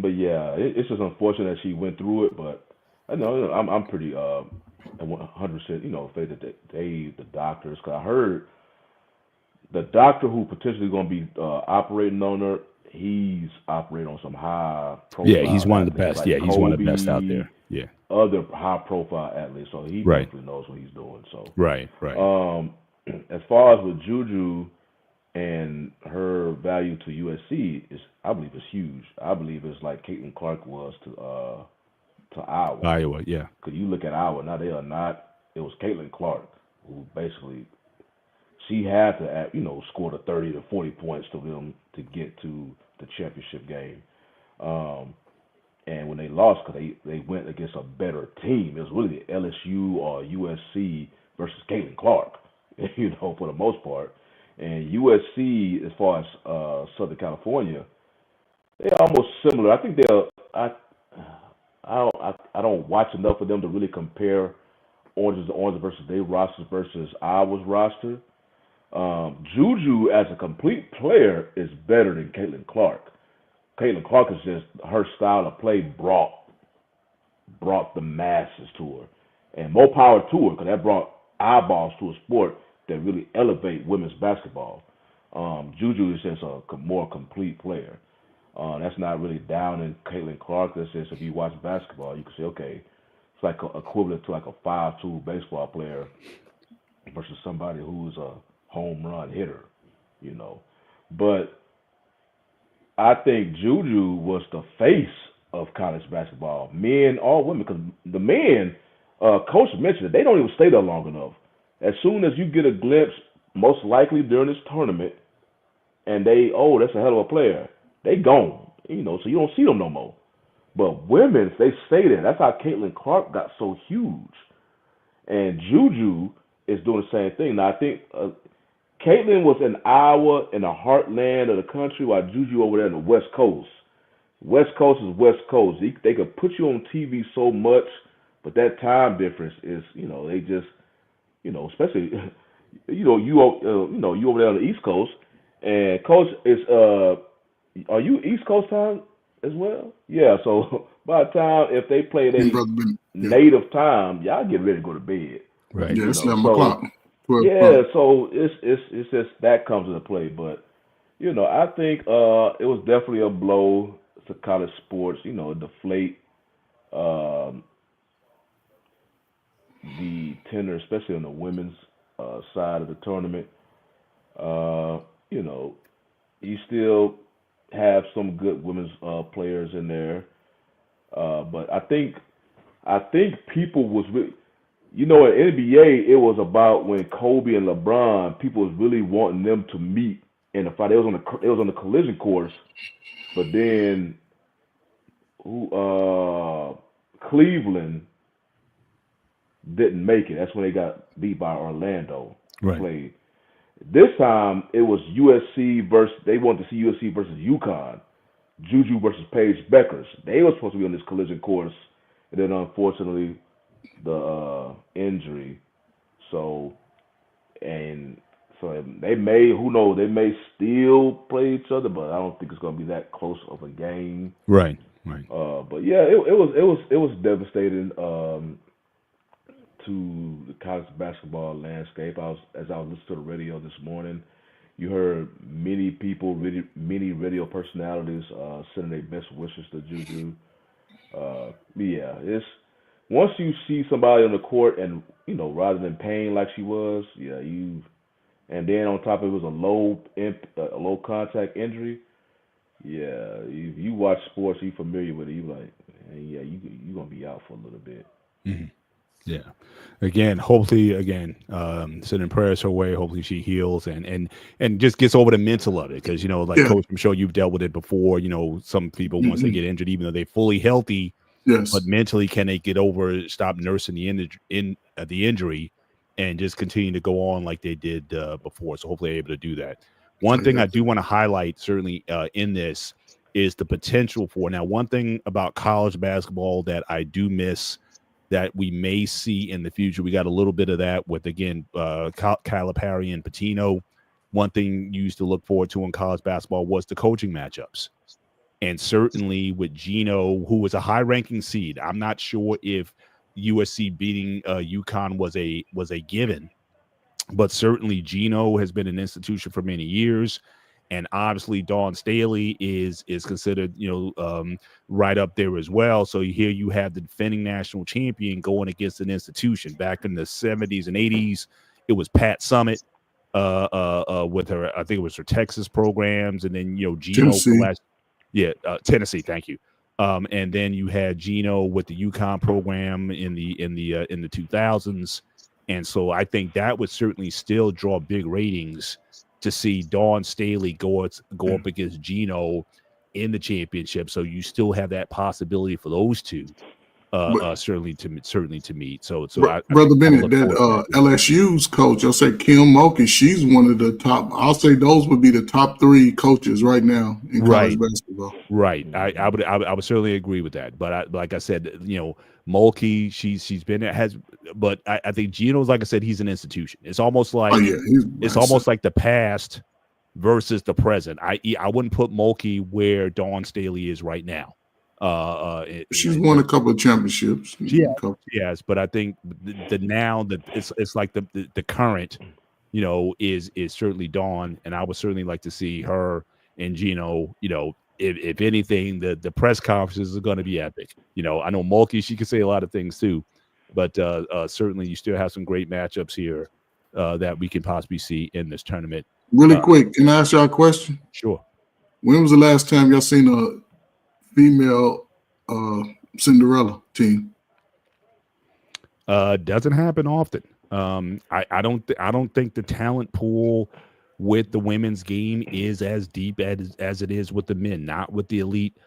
yeah, it's just unfortunate that she went through it. But I know I'm pretty 100% faith that the doctors. Cause I heard the doctor who potentially going to be operating on her, he's operating on some high profile. Yeah, he's one of the best. Like he's one of the best out there. Yeah. Other high profile athletes, so he definitely knows what he's doing. So right. As far as with Juju and her value to USC, I believe it's huge. I believe it's like Caitlin Clark was to Iowa. Iowa, yeah. Because you look at Iowa now, they are not. It was Caitlin Clark who basically she had to score the 30 to 40 points to them to get to the championship game. And when they lost, because they went against a better team, it was really LSU or USC versus Caitlin Clark. For the most part. And USC, as far as Southern California, they're almost similar. I think I don't watch enough of them to really compare oranges to oranges versus their rosters versus Iowa's roster. Juju, as a complete player, is better than Caitlin Clark. Caitlin Clark is just, her style of play brought the masses to her. And more power to her, because that brought eyeballs to a sport that really elevate women's basketball. Juju is just a more complete player. That's not really down in Caitlin Clark. That's just, if you watch basketball, you can say, okay, it's like equivalent to like a 5'2" baseball player versus somebody who's a home run hitter, But I think Juju was the face of college basketball, men or women, because the men Coach mentioned it. They don't even stay there long enough. As soon as you get a glimpse, most likely during this tournament, and that's a hell of a player, they gone. So you don't see them no more. But women, they stay there. That's how Caitlin Clark got so huge. And Juju is doing the same thing. Now, I think Caitlin was in Iowa, in the heartland of the country, while Juju over there in the West Coast. West Coast is West Coast. They could put you on TV so much, but that time difference is, they just, especially, you over there on the East Coast. And Coach is, are you East Coast time as well? Yeah, so by the time, if they play their native time, y'all get ready to go to bed. Right. Yeah, it's 11 o'clock. 12 yeah, o'clock. so it's just that comes into play. But, I think it was definitely a blow to college sports, deflate the tenor, especially on the women's side of the tournament. You still have some good women's players in there, but I think people was really, at NBA it was about when Kobe and LeBron, people was really wanting them to meet in a fight. It was on the collision course, but then Cleveland didn't make it. That's when they got beat by Orlando. Right. Played. This time it was USC versus. They wanted to see USC versus UConn. Juju versus Paige Beckers. They were supposed to be on this collision course, and then unfortunately the injury. So they may, who knows, they may still play each other, but I don't think it's going to be that close of a game. Right. But yeah, it was devastating to the college basketball landscape. As I was listening to the radio this morning, you heard many people, many radio personalities sending their best wishes to Juju. Yeah, it's once you see somebody on the court and rather than pain like she was, and then on top of it was a low contact injury. Yeah, if you watch sports, you familiar with it. You like, yeah, you gonna be out for a little bit. Mm-hmm. Yeah. Again, hopefully, sending prayers her way. Hopefully, she heals and just gets over the mental of it, because Coach, I'm sure you've dealt with it before. Some people once they get injured, even though they're fully healthy, but mentally, can they get over, stop nursing the injury, and just continue to go on like they did before? So hopefully, they're able to do that. One thing I do want to highlight, certainly in this, is the potential for, now, one thing about college basketball that I do miss that we may see in the future. We got a little bit of that with, again, Calipari and Pitino. One thing you used to look forward to in college basketball was the coaching matchups. And certainly with Gino, who was a high-ranking seed, I'm not sure if USC beating UConn was a given, but certainly Gino has been an institution for many years. And obviously Dawn Staley is considered, right up there as well. So here you have the defending national champion going against an institution. Back in the 70s and 80s, it was Pat Summitt with her, I think it was her Texas programs, and then Gino Tennessee. Tennessee. Thank you. And then you had Gino with the UConn program in the 2000s, and so I think that would certainly still draw big ratings to see Dawn Staley go up against Gino in the championship. So you still have that possibility for those two, certainly to meet. So Brother Bennett, that LSU's coach, I'll say Kim Mulkey, she's one of the top. I'll say those would be the top 3 coaches right now in college basketball. Right. I would certainly agree with that. But like I said, Mulkey, she's been has, but I think Gino's, like I said, he's an institution. It's almost like almost like the past versus the present. I wouldn't put Mulkey where Dawn Staley is right now. She's won a couple of championships. Yes, but I think the now that it's like the current, is certainly Dawn, and I would certainly like to see her and Gino. If anything, the press conferences are going to be epic. I know Mulkey, she can say a lot of things too, but certainly you still have some great matchups here that we can possibly see in this tournament. Really quick, can I ask y'all a question? Sure. When was the last time y'all seen a female Cinderella team? Doesn't happen often. I don't think the talent pool with the women's game is as deep as it is with the men, not with the elite,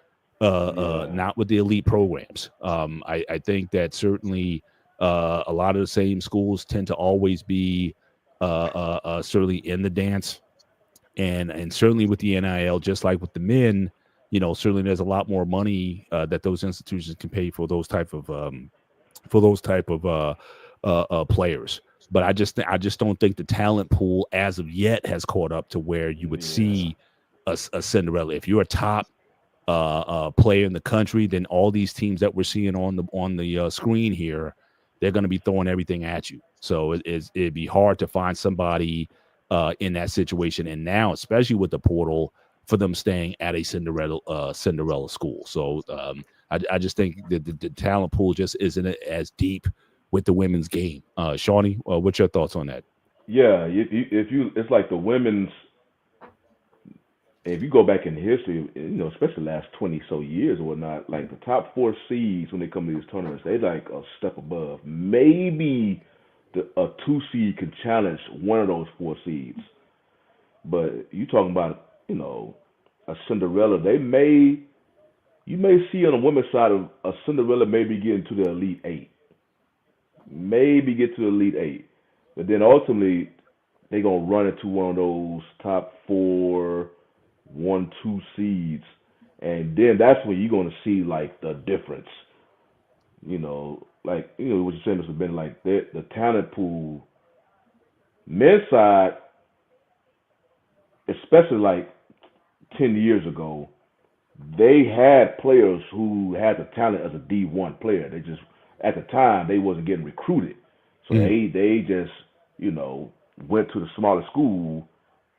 Yeah. not with the elite programs. I think that certainly a lot of the same schools tend to always be certainly in the dance, and certainly with the NIL, just like with the men, certainly there's a lot more money that those institutions can pay for those type of players. But I just don't think the talent pool as of yet has caught up to where you would Yeah. see a Cinderella. If you're a top player in the country, then all these teams that we're seeing on the screen here, they're going to be throwing everything at you. So it'd be hard to find somebody in that situation. And now, especially with the portal, for them staying at a Cinderella school. So I just think the talent pool just isn't as deep with the women's game. Shawnee, what's your thoughts on that? Yeah. It's like the women's. If you go back in history, especially the last 20 so years or whatnot, like the top four seeds when they come to these tournaments, they like a step above. Maybe a two seed can challenge one of those four seeds. But you talking about, a Cinderella, you may see on the women's side of a Cinderella maybe getting to the Elite Eight. Maybe get to the Elite Eight. But then ultimately, they're going to run into one of those top four, 1, 2 seeds. And then that's when you're going to see, like, the difference. What you're saying, Mr. Ben, like, the talent pool, men's side, especially like 10 years ago, they had players who had the talent as a D1 player. They just, at the time, they wasn't getting recruited. So they just, went to the smaller school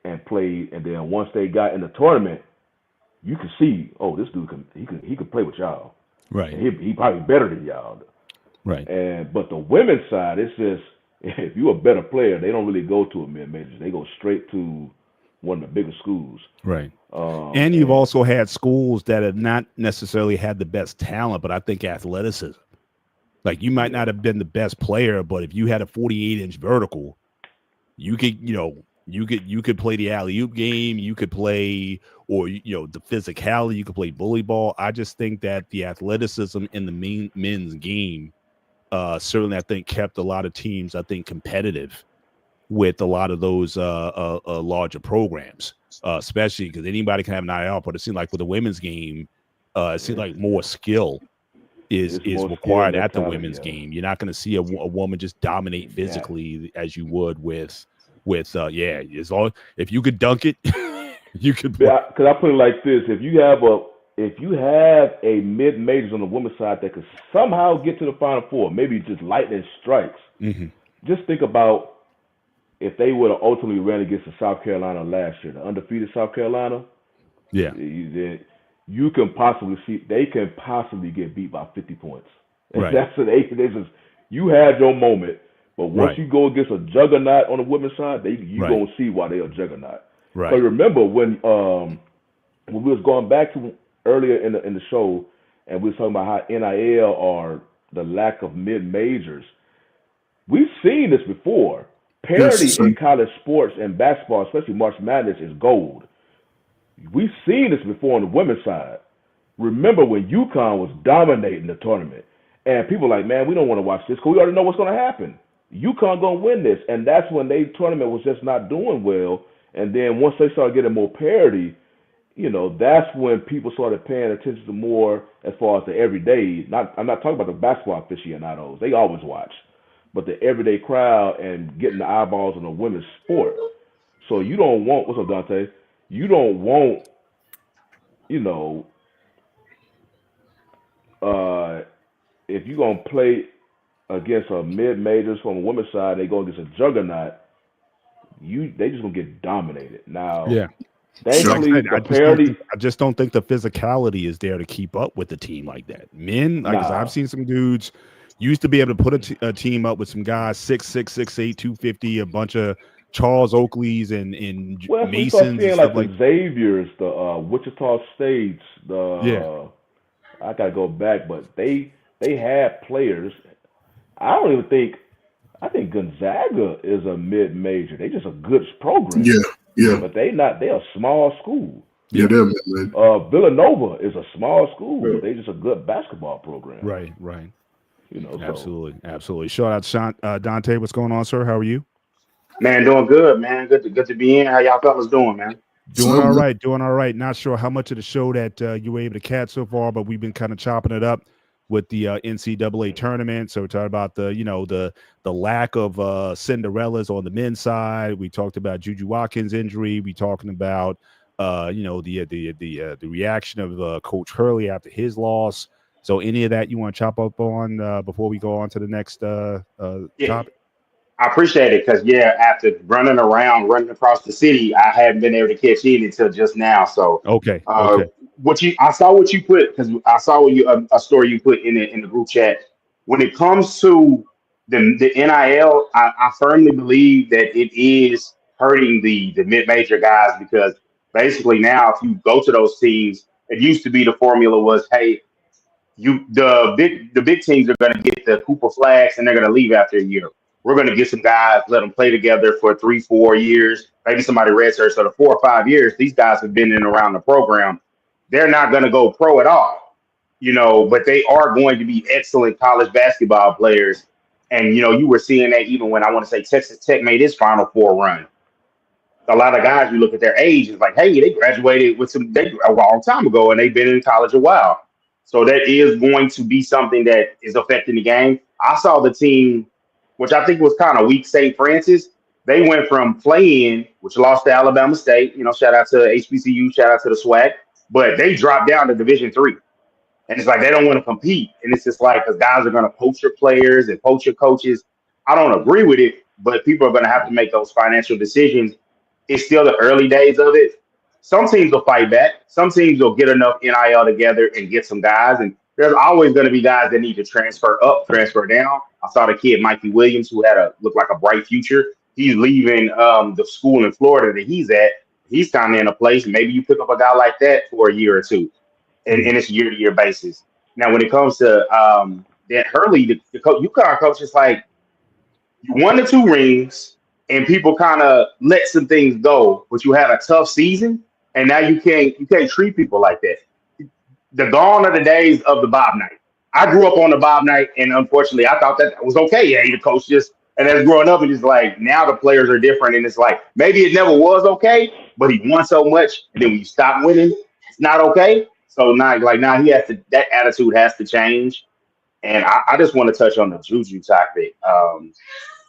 and played. And then once they got in the tournament, you could see, oh, this dude he could play with y'all. Right. And he probably better than y'all. Right. But the women's side, it's just, if you're a better player, they don't really go to a mid-majors. They go straight to one of the bigger schools. Right. And you've also had schools that have not necessarily had the best talent, but I think athleticism. Like, you might not have been the best player, but if you had a 48-inch vertical, you could play the alley-oop game, you could play, or the physicality, you could play bully ball. I just think that the athleticism in the men's game certainly, I think, kept a lot of teams, I think, competitive with a lot of those larger programs, especially because anybody can have an IR, but it seems like with the women's game, it seems like more skill is required at the women's game. You're not going to see a woman just dominate physically as you would with as long if you could dunk it, you could. Because I put it like this: if you have a mid majors on the women's side that could somehow get to the Final Four, maybe just lightning strikes. Mm-hmm. Just think about if they would have ultimately ran against the South Carolina last year, the undefeated South Carolina. Yeah. You can possibly see they can possibly get beat by 50 points. And right. That's you had your moment, but once you go against a juggernaut on the women's side, you're gonna see why they're a juggernaut. Right. So remember when we was going back to earlier in the show, and we was talking about how NIL or the lack of mid majors. We've seen this before. Parity in college sports and basketball, especially March Madness, is gold. We've seen this before on the women's side. Remember when UConn was dominating the tournament, and people were like, man, we don't want to watch this because we already know what's going to happen. UConn going to win this, and that's when their tournament was just not doing well. And then once they started getting more parity, that's when people started paying attention to more as far as the everyday. I'm not talking about the basketball aficionados; they always watch, but the everyday crowd and getting the eyeballs on the women's sport. So you don't want, what's up, Dante? You don't want, if you're going to play against a mid-majors from a women's side, they go against a juggernaut, they just going to get dominated. Now, thankfully, I just don't think the physicality is there to keep up with a team like that. Men, I've seen some dudes used to be able to put a team up with some guys 6'6", 6'8", 250, a bunch of Charles Oakleys and Masons and stuff like the Xavier's, the Wichita States, I gotta go back, but they had players I don't even think. I think Gonzaga is a mid-major. They just a good program, Yeah. but they not. They a small school. Yeah, they're mid. Villanova is a small school, but they just a good basketball program. Right. So Absolutely. Shout out to Dante. What's going on, sir? How are you? Man, doing good, man. Good to be in. How y'all fellas doing, man? Doing all right. Not sure how much of the show that you were able to catch so far, but we've been kind of chopping it up with the NCAA tournament. So we're talking about the lack of Cinderellas on the men's side. We talked about Juju Watkins' injury. We talking about the reaction of Coach Hurley after his loss. So any of that you want to chop up on before we go on to the next topic? I appreciate it because after running across the city, I haven't been able to catch in until just now. So Okay. I saw what you put because I saw a story you put in the group chat. When it comes to the NIL, I firmly believe that it is hurting the mid-major guys because basically now if you go to those teams, it used to be the formula was, hey, the big teams are going to get the Cooper flags and they're going to leave after a year. We're going to get some guys, let them play together for 3-4 years, maybe somebody redshirts. So the 4 or 5 years, these guys have been in and around the program. They're not going to go pro at all, but they are going to be excellent college basketball players. And, you were seeing that even when I want to say Texas Tech made its Final Four run. A lot of guys, you look at their age, it's like, hey, they graduated a long time ago and they've been in college a while. So that is going to be something that is affecting the game. I saw the team, which I think was kind of weak, St. Francis. They went from playing, which lost to Alabama State. Shout out to HBCU, shout out to the SWAC. But they dropped down to Division III. And it's like they don't want to compete. And it's just like, because guys are going to poach your players and poach your coaches. I don't agree with it, but people are going to have to make those financial decisions. It's still the early days of it. Some teams will fight back. Some teams will get enough NIL together and get some guys. And there's always going to be guys that need to transfer up, transfer down. I saw the kid, Mikey Williams, who looked like a bright future. He's leaving the school in Florida that he's at. He's kind of in a place. Maybe you pick up a guy like that for a year or two. And it's year-to-year basis. Now, when it comes to Dan Hurley, the UConn coach is like, you won the 2 rings, and people kind of let some things go, but you had a tough season, and now you can't treat people like that. The gone are the days of the Bob Knight. I grew up on the Bob Knight, and unfortunately, I thought that was okay. Yeah, the coach and as growing up, it's like now the players are different, and it's like maybe it never was okay, but he won so much, and then when you stop winning, it's not okay. So now he has to. That attitude has to change, and I just want to touch on the Juju topic.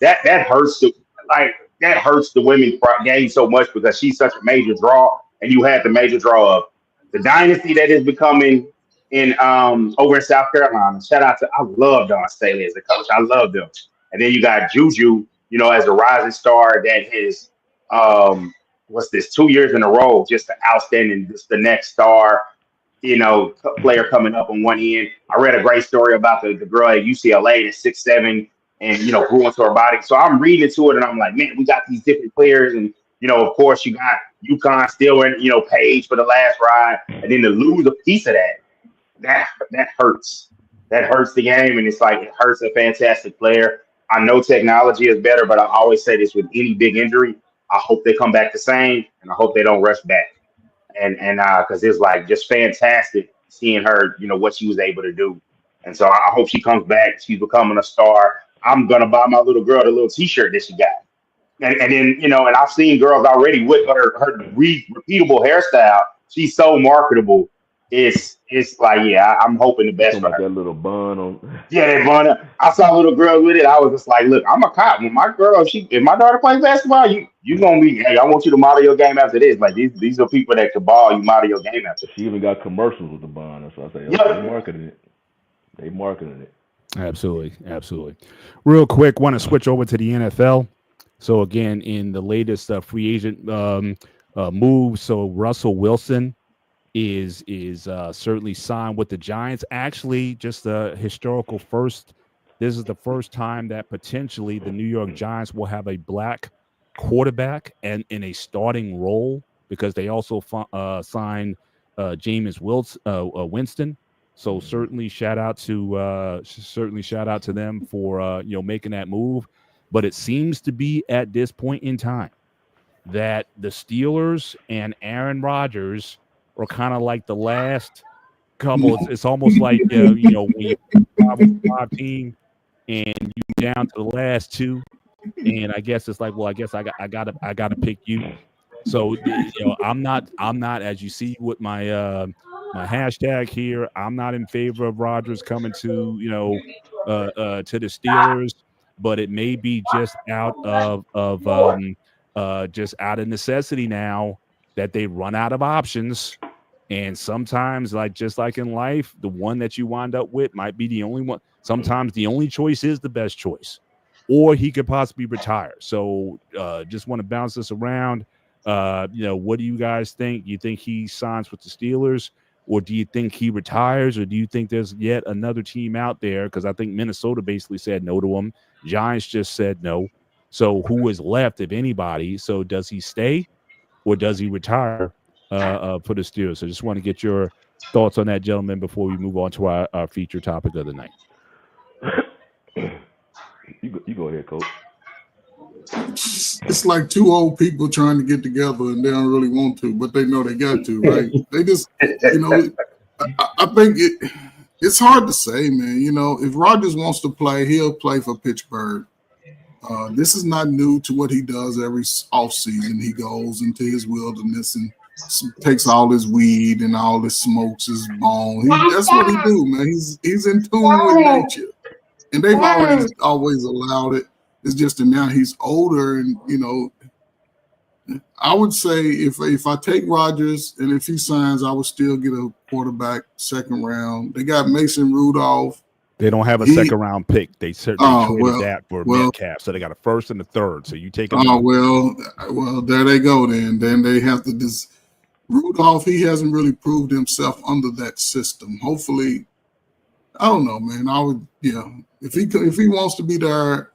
That hurts the women's game so much because she's such a major draw, and you had the major draw of the dynasty that is becoming in over in South Carolina. Shout out to I love Dawn Staley as a coach. I love them. And then you got Juju, as a rising star that is 2 years in a row, just an outstanding, just the next star, player coming up on one end. I read a great story about the girl at UCLA that's 6'7" and grew into her body. So I'm reading into it and I'm like, man, we got these different players, and of course you got UConn still in, Page for the last ride, and then to lose a piece of that hurts. That hurts the game, and it's like it hurts a fantastic player. I know technology is better, but I always say this with any big injury, I hope they come back the same, and I hope they don't rush back. And because it's like just fantastic seeing her, what she was able to do. And so I hope she comes back. She's becoming a star. I'm gonna buy my little girl the little T-shirt that she got. And then and I've seen girls already with her repeatable hairstyle. She's so marketable. It's like, I'm hoping the best for her. That little bun on. Yeah, that bun. I saw a little girl with it. I was just like, look, I'm a cop. When my girl, if my daughter plays basketball, you gonna be. Hey, I want you to model your game after this. Like these are people that can ball. You model your game after. She even got commercials with the bun. So I say, they marketing it. Absolutely. Real quick, want to switch over to the NFL. So again, in the latest free agent move, so Russell Wilson is certainly signed with the Giants. Actually, just a historical first. This is the first time that potentially the New York Giants will have a black quarterback and in a starting role, because they also signed Jameis Winston. So certainly shout out to them for making that move. But it seems to be at this point in time that the Steelers and Aaron Rodgers are kind of like the last couple. It's almost like when you 5 team and you down to the last 2, and I guess it's like, well, I guess I gotta pick you. So I'm not as you see with my my hashtag here. I'm not in favor of Rodgers coming to the Steelers, but it may be just out of necessity now that they run out of options. And sometimes, just like in life, the one that you wind up with might be the only one. Sometimes the only choice is the best choice, or he could possibly retire. So just want to bounce this around. What do you guys think? Do you think he signs with the Steelers, or do you think he retires, or do you think there's yet another team out there? Because I think Minnesota basically said no to him. Giants just said no. So who is left, if anybody? So does he stay, or does he retire for the Steelers? So just want to get your thoughts on that, gentlemen, before we move on to our feature topic of the night. You go ahead, Coach. It's like 2 old people trying to get together and they don't really want to, but they know they got to, right? They just, I think it's hard to say, man. If Rodgers wants to play, he'll play for Pittsburgh. This is not new to what he does every offseason. He goes into his wilderness and takes all his weed and all his smokes his bone. That's what he do, man. He's in tune with nature, and they've always allowed it. It's just that now he's older, and I would say if I take Rodgers and if he signs, I would still get a quarterback 2nd round. They got Mason Rudolph. They don't have a 2nd round pick. They certainly traded that for Metcalf, so they got a 1st and a 3rd. So you take. Well, there they go. Then they have to Rudolph. He hasn't really proved himself under that system. Hopefully, I don't know, man. I would, if he wants to be there,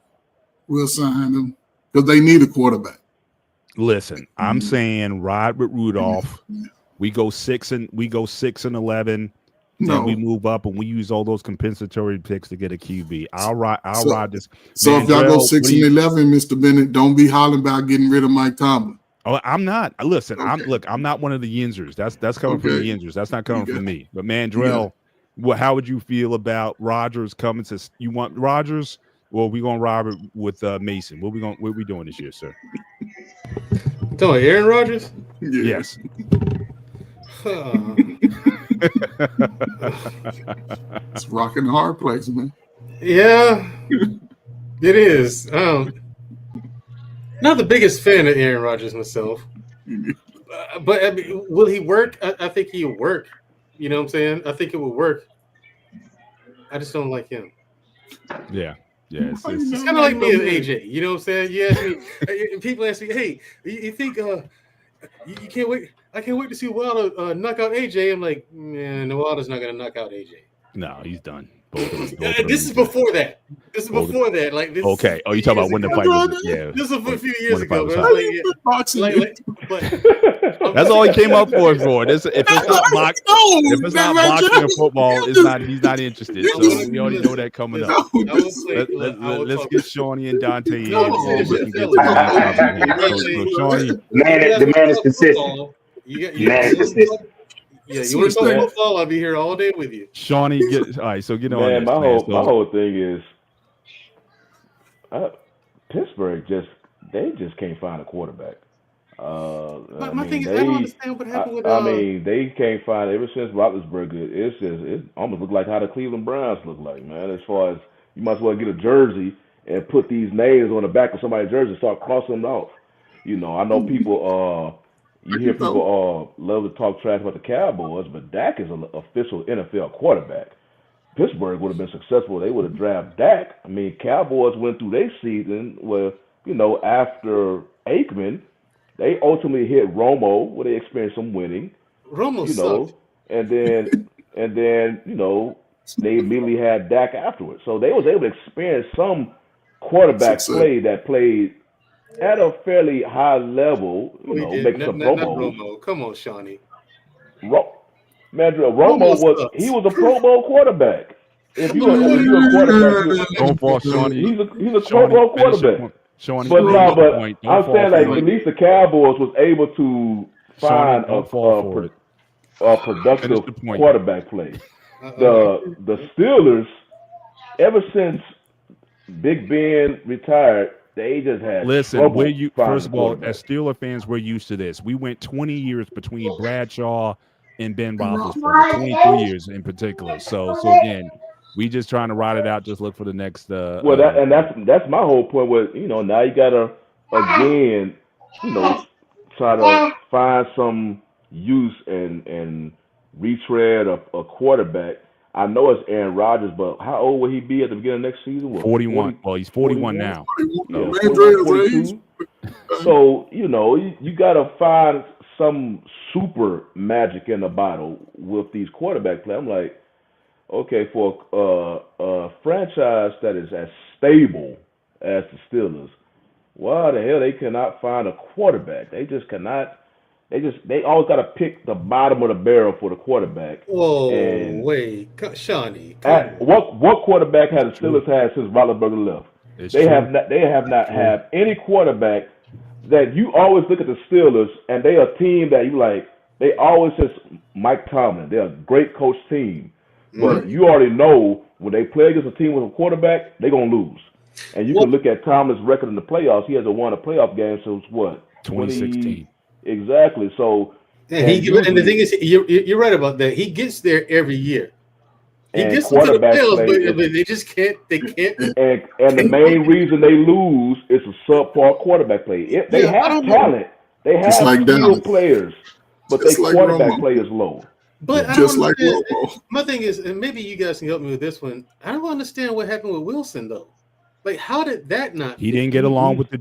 we'll sign him because they need a quarterback. Listen, I'm saying ride with Rudolph. We go 6 and 11. No, then we move up and we use all those compensatory picks to get a QB. I'll ride this. So if y'all go 6 and 11, Mr. Bennett, don't be hollering about getting rid of Mike Tomlin. Oh, I'm not. Listen, Okay. I'm not one of the Yinzers. That's coming from the Yinzers. That's not coming from me. But Mandrell, how would you feel about Rodgers coming to? You want Rodgers? Well, we gonna ride with Mason. What we doing this year, sir? You talking about Aaron Rodgers? Yeah. Yes. It's rocking the hard place, man. Yeah, it is. Not the biggest fan of Aaron Rodgers myself, but I mean, will he work? I think he'll work. You know what I'm saying? I think it will work. I just don't like him. Yeah. It's kind of like me and AJ. You know what I'm saying? You ask me, people ask me, "Hey, you think you can't wait? I can't wait to see Wilder knock out AJ." I'm like, man, Wilder's not gonna knock out AJ. No, he's done. Both of them. This is before that. Like this. Okay. Oh, you talking about when the fight was? Yeah. This was a few years ago. That's all he came up for. If it's not boxing or football, he's not interested. So we already know that coming up. Let's get Shawnee and Dante in. Shawnee, the man is consistent. Man is consistent. Yeah, you want to talk football? I'll be here all day with you. Shawnee, all right. So Man, my whole thing is Pittsburgh just can't find a quarterback. My thing is, I don't understand what happened with. I mean, they can't find ever since Roethlisberger. It almost looked like how the Cleveland Browns look like, man. As far as you might as well get a jersey and put these names on the back of somebody's jersey and start crossing them off. I know people. You hear people love to talk trash about the Cowboys, but Dak is an official NFL quarterback. Pittsburgh would have been successful. They would have drafted Dak. I mean, Cowboys went through their season where, after Aikman, they ultimately hit Romo, where they experienced some winning. Romo sucked. And then they immediately had Dak afterwards. So they was able to experience some quarterback play that played at a fairly high level, making some Pro Bowls. Romo. Come on, Shawnee. Romo was a Pro Bowl quarterback. If you're a quarterback, Don't fall, Shawnee. he's a Pro Bowl quarterback. Shawnee, But no, but point. Don't I'm fall saying for like it. at least the Cowboys was able to find Don't fall for it. a Finish productive the point. quarterback play. The Steelers, ever since Big Ben retired, they just had Listen, trouble first of all, finding as Steeler fans, we're used to this. We went 20 years between Bradshaw and Ben Roethlisberger, 23 years in particular. So again, we just trying to ride it out. Just look for the next. Well, that's my whole point. With now you gotta again, try to find some use and retread a quarterback. I know it's Aaron Rodgers, but how old will he be at the beginning of next season? What, 41. Well, he's 41 now. Yeah, 42. So you gotta find some super magic in the bottle with these quarterback play. I'm like, okay, for a franchise that is as stable as the Steelers, why the hell they cannot find a quarterback? They just cannot. They always got to pick the bottom of the barrel for the quarterback. Whoa, and wait, Shawnee. What quarterback has the Steelers had since Roethlisberger left? They have not had any quarterback that you always look at the Steelers and they are a team that you like. They always says Mike Tomlin. They're a great coach team, but you already know when they play against a team with a quarterback, they're gonna lose. And you can look at Tomlin's record in the playoffs. He hasn't won a playoff game since what? 2016. Exactly. So, and the thing is, you're right about that. He gets there every year. He gets to the playoffs, but they just can't. They can't. And the main reason they lose is a subpar quarterback play. They have talent. They have skilled players, but their quarterback play is low. But just like Romo. My thing is, and maybe you guys can help me with this one. I don't understand what happened with Wilson though. Like, how did that not? He didn't get along with the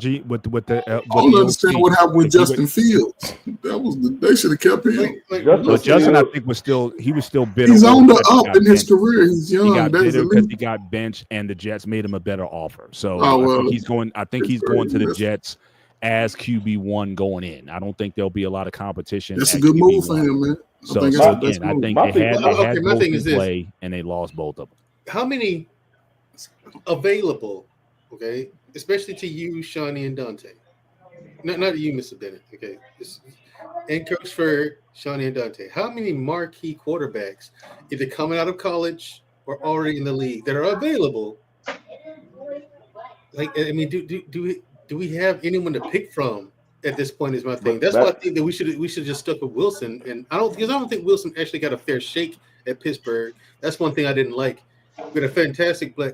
I don't understand what happened with Justin Fields. They should have kept him. But Justin, I think was still bitter. He's on the up in his career. He's young. He got bitter because he got benched, and the Jets made him a better offer. So I think he's going to the Jets as QB1 going in. I don't think there'll be a lot of competition. That's a good move for him, man. I think they had both in play, and they lost both of them. How many available? Okay, especially to you, Shawnee and Dante. Not you, Mr. Bennett. Okay, and Coach Ferg, Shawnee and Dante. How many marquee quarterbacks, either coming out of college or already in the league, that are available? Like, I mean, do we have anyone to pick from at this point? Is my thing. That's why I think that we should just stuck with Wilson. And I don't think Wilson actually got a fair shake at Pittsburgh. That's one thing I didn't like. We had a fantastic black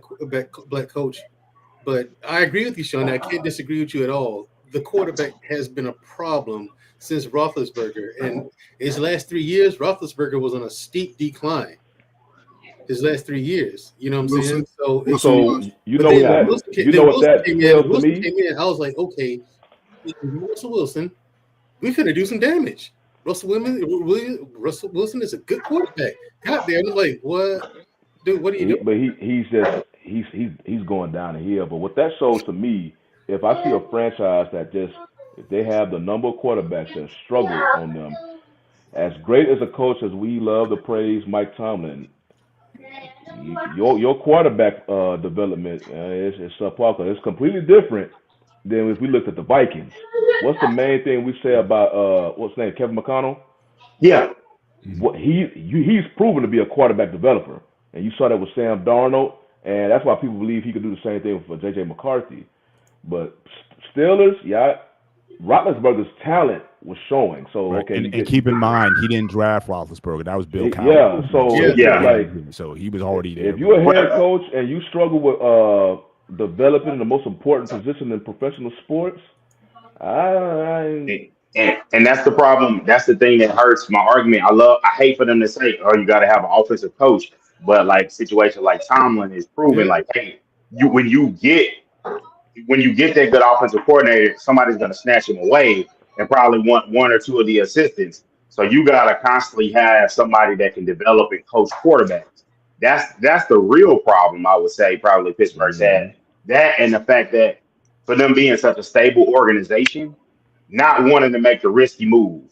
coach. But I agree with you, Sean. I can't disagree with you at all. The quarterback has been a problem since Roethlisberger. And his last 3 years, Roethlisberger was on a steep decline. His last 3 years. You know what I'm saying? So you know what that tells me? Came in, I was like, okay, Russell Wilson, we finna do some damage. Russell Wilson is a good quarterback. Got there, and I'm like, what? Dude, what are you doing? But he's going down the hill. But what that shows to me, if I see a franchise that if they have the number of quarterbacks that struggle on them, as great as a coach as we love to praise Mike Tomlin, your quarterback development is subpar. It's completely different than if we looked at the Vikings. What's the main thing we say about what's his name, Kevin McConnell? Yeah, what he's proven to be a quarterback developer, and you saw that with Sam Darnold. And that's why people believe he could do the same thing for J.J. McCarthy. But Steelers, Roethlisberger's talent was showing. So, right. And keep in mind, he didn't draft Roethlisberger. That was Bill Cowher. So he was already there. If you're a head coach and you struggle with developing the most important position in professional sports, and that's the problem. That's the thing that hurts my argument. I hate for them to say, "Oh, you got to have an offensive coach." But like situation like Tomlin is proven, like, hey, when you get that good offensive coordinator, somebody's gonna snatch him away and probably want one or two of the assistants. So you gotta constantly have somebody that can develop and coach quarterbacks. That's the real problem, I would say, probably Pittsburgh's had. That and the fact that for them being such a stable organization, not wanting to make the risky move.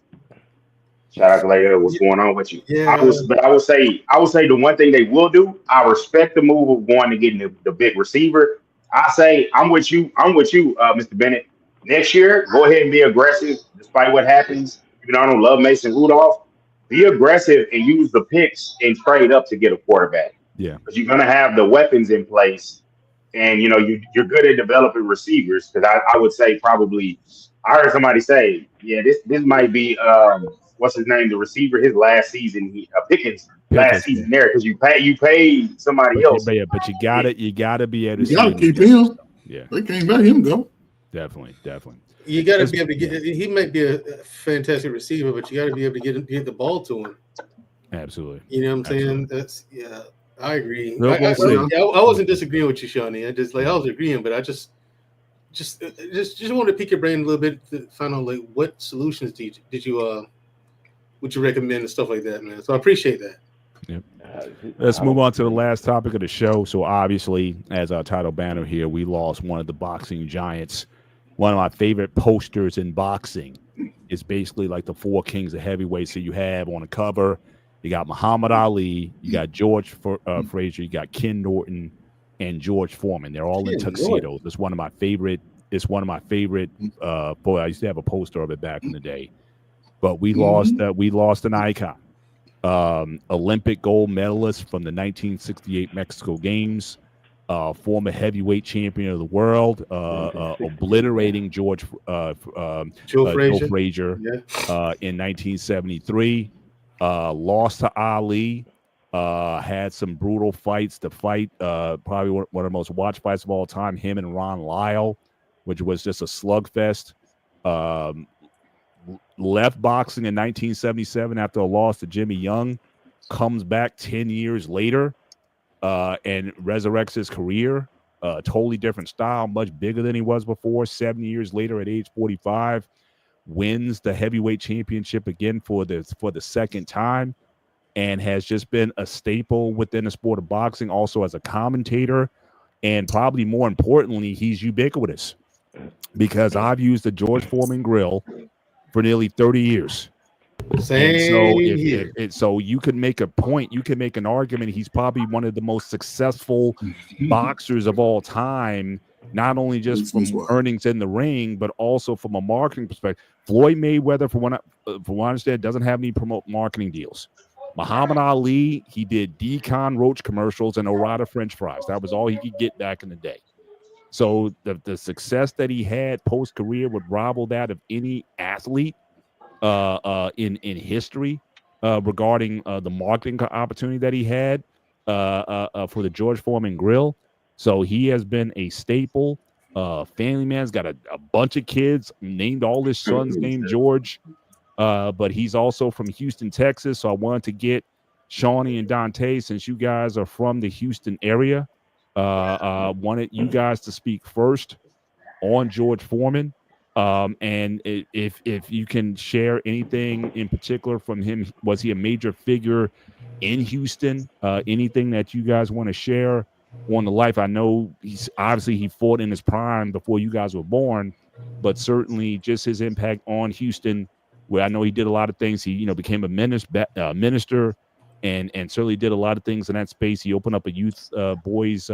Shout out to Leia. What's going on with you? Yeah. I would say the one thing they will do. I respect the move of going to getting the big receiver. I say I'm with you. Mr. Bennett. Next year, go ahead and be aggressive, despite what happens. Even though I don't love Mason Rudolph, be aggressive and use the picks and trade up to get a quarterback. Yeah, because you're gonna have the weapons in place, and you're good at developing receivers. Because I would say probably. I heard somebody say, yeah, this might be what's his name, the receiver, his last season, Pickens last season there, because you paid somebody else. But you gotta be able to. You gotta keep him. Yeah, they can't let him go. Definitely. You got to be able to get. He might be a fantastic receiver, but you got to be able to get the ball to him. Absolutely. You know what I'm saying? That's I agree. No, I wasn't disagreeing with you, Shawnee. I was agreeing, but I just want to pick your brain a little bit to find out like what solutions would you recommend and stuff like that, man. So I appreciate that. Yep. Let's move on to the last topic of the show. So obviously, as our title banner here, we lost one of the boxing giants. One of my favorite posters in boxing is basically like the four kings of heavyweights that you have on the cover. You got Muhammad Ali, you got George Frazier, you got Ken Norton, and George Foreman. They're all in tuxedos. It's one of my favorite. Boy, I used to have a poster of it back in the day. But we lost an icon, Olympic gold medalist from the 1968 Mexico Games, former heavyweight champion of the world, obliterating Joe Frazier in 1973. Lost to Ali. Had some brutal fights to fight. Probably one of the most watched fights of all time. Him and Ron Lyle, which was just a slugfest. Left boxing in 1977 after a loss to Jimmy Young. Comes back 10 years later and resurrects his career. Totally different style, much bigger than he was before. 7 years later, at age 45, wins the heavyweight championship again for the second time. And has just been a staple within the sport of boxing, also as a commentator. And probably more importantly, he's ubiquitous because I've used the George Foreman grill for nearly 30 years. So you could make a point, you can make an argument. He's probably one of the most successful boxers of all time, not only just from earnings in the ring, but also from a marketing perspective. Floyd Mayweather, from what I understand, doesn't have any marketing deals. Muhammad Ali, he did Decon Roach commercials and Orada French fries. That was all he could get back in the day. So the success that he had post-career would rival that of any athlete in history regarding the marketing opportunity that he had for the George Foreman grill. So he has been a staple. Family man's got a bunch of kids, named all his sons named George. But he's also from Houston, Texas. So I wanted to get Shawnee and Dante, since you guys are from the Houston area, wanted you guys to speak first on George Foreman. And if you can share anything in particular from him, was he a major figure in Houston? Anything that you guys want to share on the life? I know he fought in his prime before you guys were born, but certainly just his impact on Houston, where I know he did a lot of things. He, became a minister and certainly did a lot of things in that space. He opened up a youth boys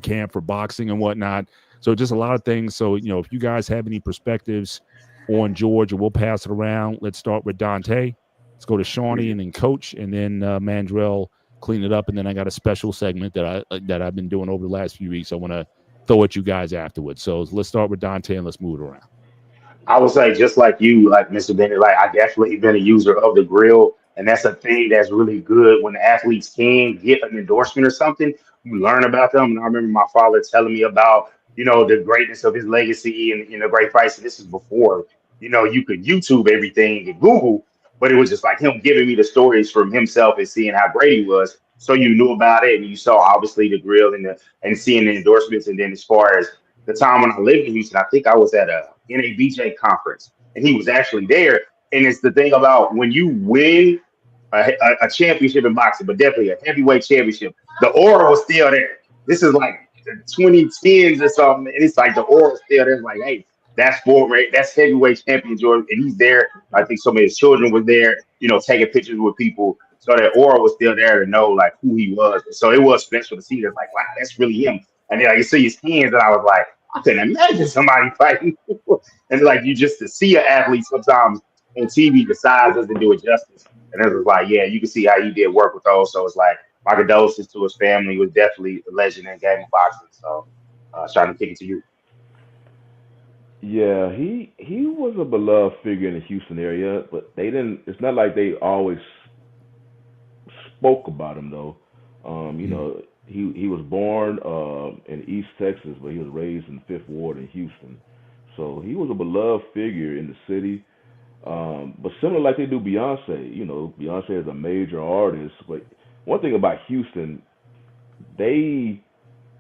camp for boxing and whatnot. So just a lot of things. So, if you guys have any perspectives on George, we'll pass it around. Let's start with Dante. Let's go to Shawnee and then Coach, and then Mandrell clean it up. And then I got a special segment that I've been doing over the last few weeks. I want to throw at you guys afterwards. So let's start with Dante and let's move it around. I would say, just like you, like Mr. Bennett, like I definitely been a user of the grill. And that's a thing that's really good when the athletes can get an endorsement or something. You learn about them. And I remember my father telling me about, the greatness of his legacy and the great fights. And this is before, you could YouTube everything and Google, but it was just like him giving me the stories from himself and seeing how great he was. So you knew about it and you saw obviously the grill and seeing the endorsements. And then as far as the time when I lived in Houston, I think I was at a NABJ conference and he was actually there. And it's the thing about when you win a championship in boxing, but definitely a heavyweight championship, the aura was still there. This is like the 2010s or something. And it's like the aura was still there. It's like, hey, that's heavyweight champion George, and he's there. I think some of his children were there, taking pictures with people. So that aura was still there to know like who he was. So it was special to see that, like, wow, that's really him. And then like, you see his hands, and I was like, I couldn't imagine somebody fighting. And like you just to see an athlete sometimes on TV, the size doesn't do it justice. And it was like, yeah, you can see how he did work with those. So it's like my condolences to his family. He was definitely a legend in the game of boxing. So trying to kick it to you. Yeah, he was a beloved figure in the Houston area, but they didn't. It's not like they always spoke about him though. He was born in East Texas, but he was raised in the Fifth Ward in Houston. So he was a beloved figure in the city. But similar like they do Beyonce, Beyonce is a major artist. But one thing about Houston, they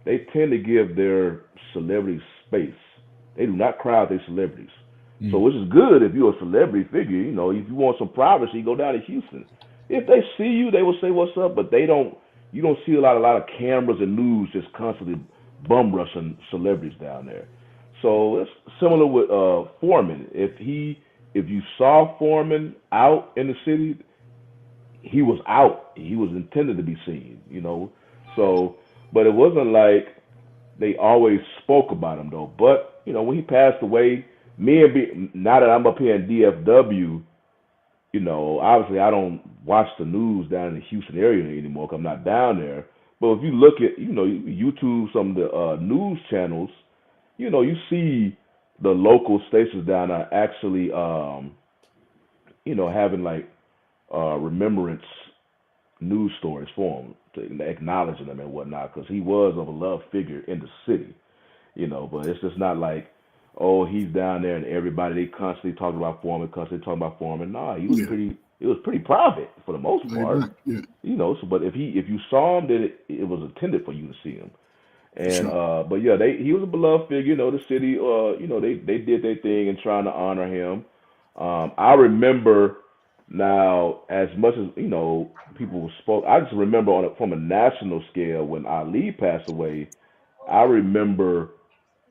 tend to give their celebrities space. They do not crowd their celebrities. So which is good if you're a celebrity figure. If you want some privacy, go down to Houston. If they see you, they will say what's up, but you don't see a lot of cameras and news just constantly bum rushing celebrities down there. So it's similar with Foreman. If you saw Foreman out in the city, he was out. He was intended to be seen, So, but it wasn't like they always spoke about him though. But when he passed away, now that I'm up here in DFW, obviously I don't watch the news down in the Houston area anymore because I'm not down there. But if you look at, YouTube, some of the news channels, you see the local stations down there actually, having remembrance news stories for him, acknowledging him and whatnot, because he was a beloved figure in the city, but it's just not like, oh, he's down there and everybody, they constantly talking about Foreman, Nah, he was it was pretty private for the most part, so, but if you saw him, then it was intended for you to see him. And Sure. but yeah, he was a beloved figure. The city, they did their thing in trying to honor him. I remember now, as much as people spoke, I just remember from a national scale when Ali passed away. I remember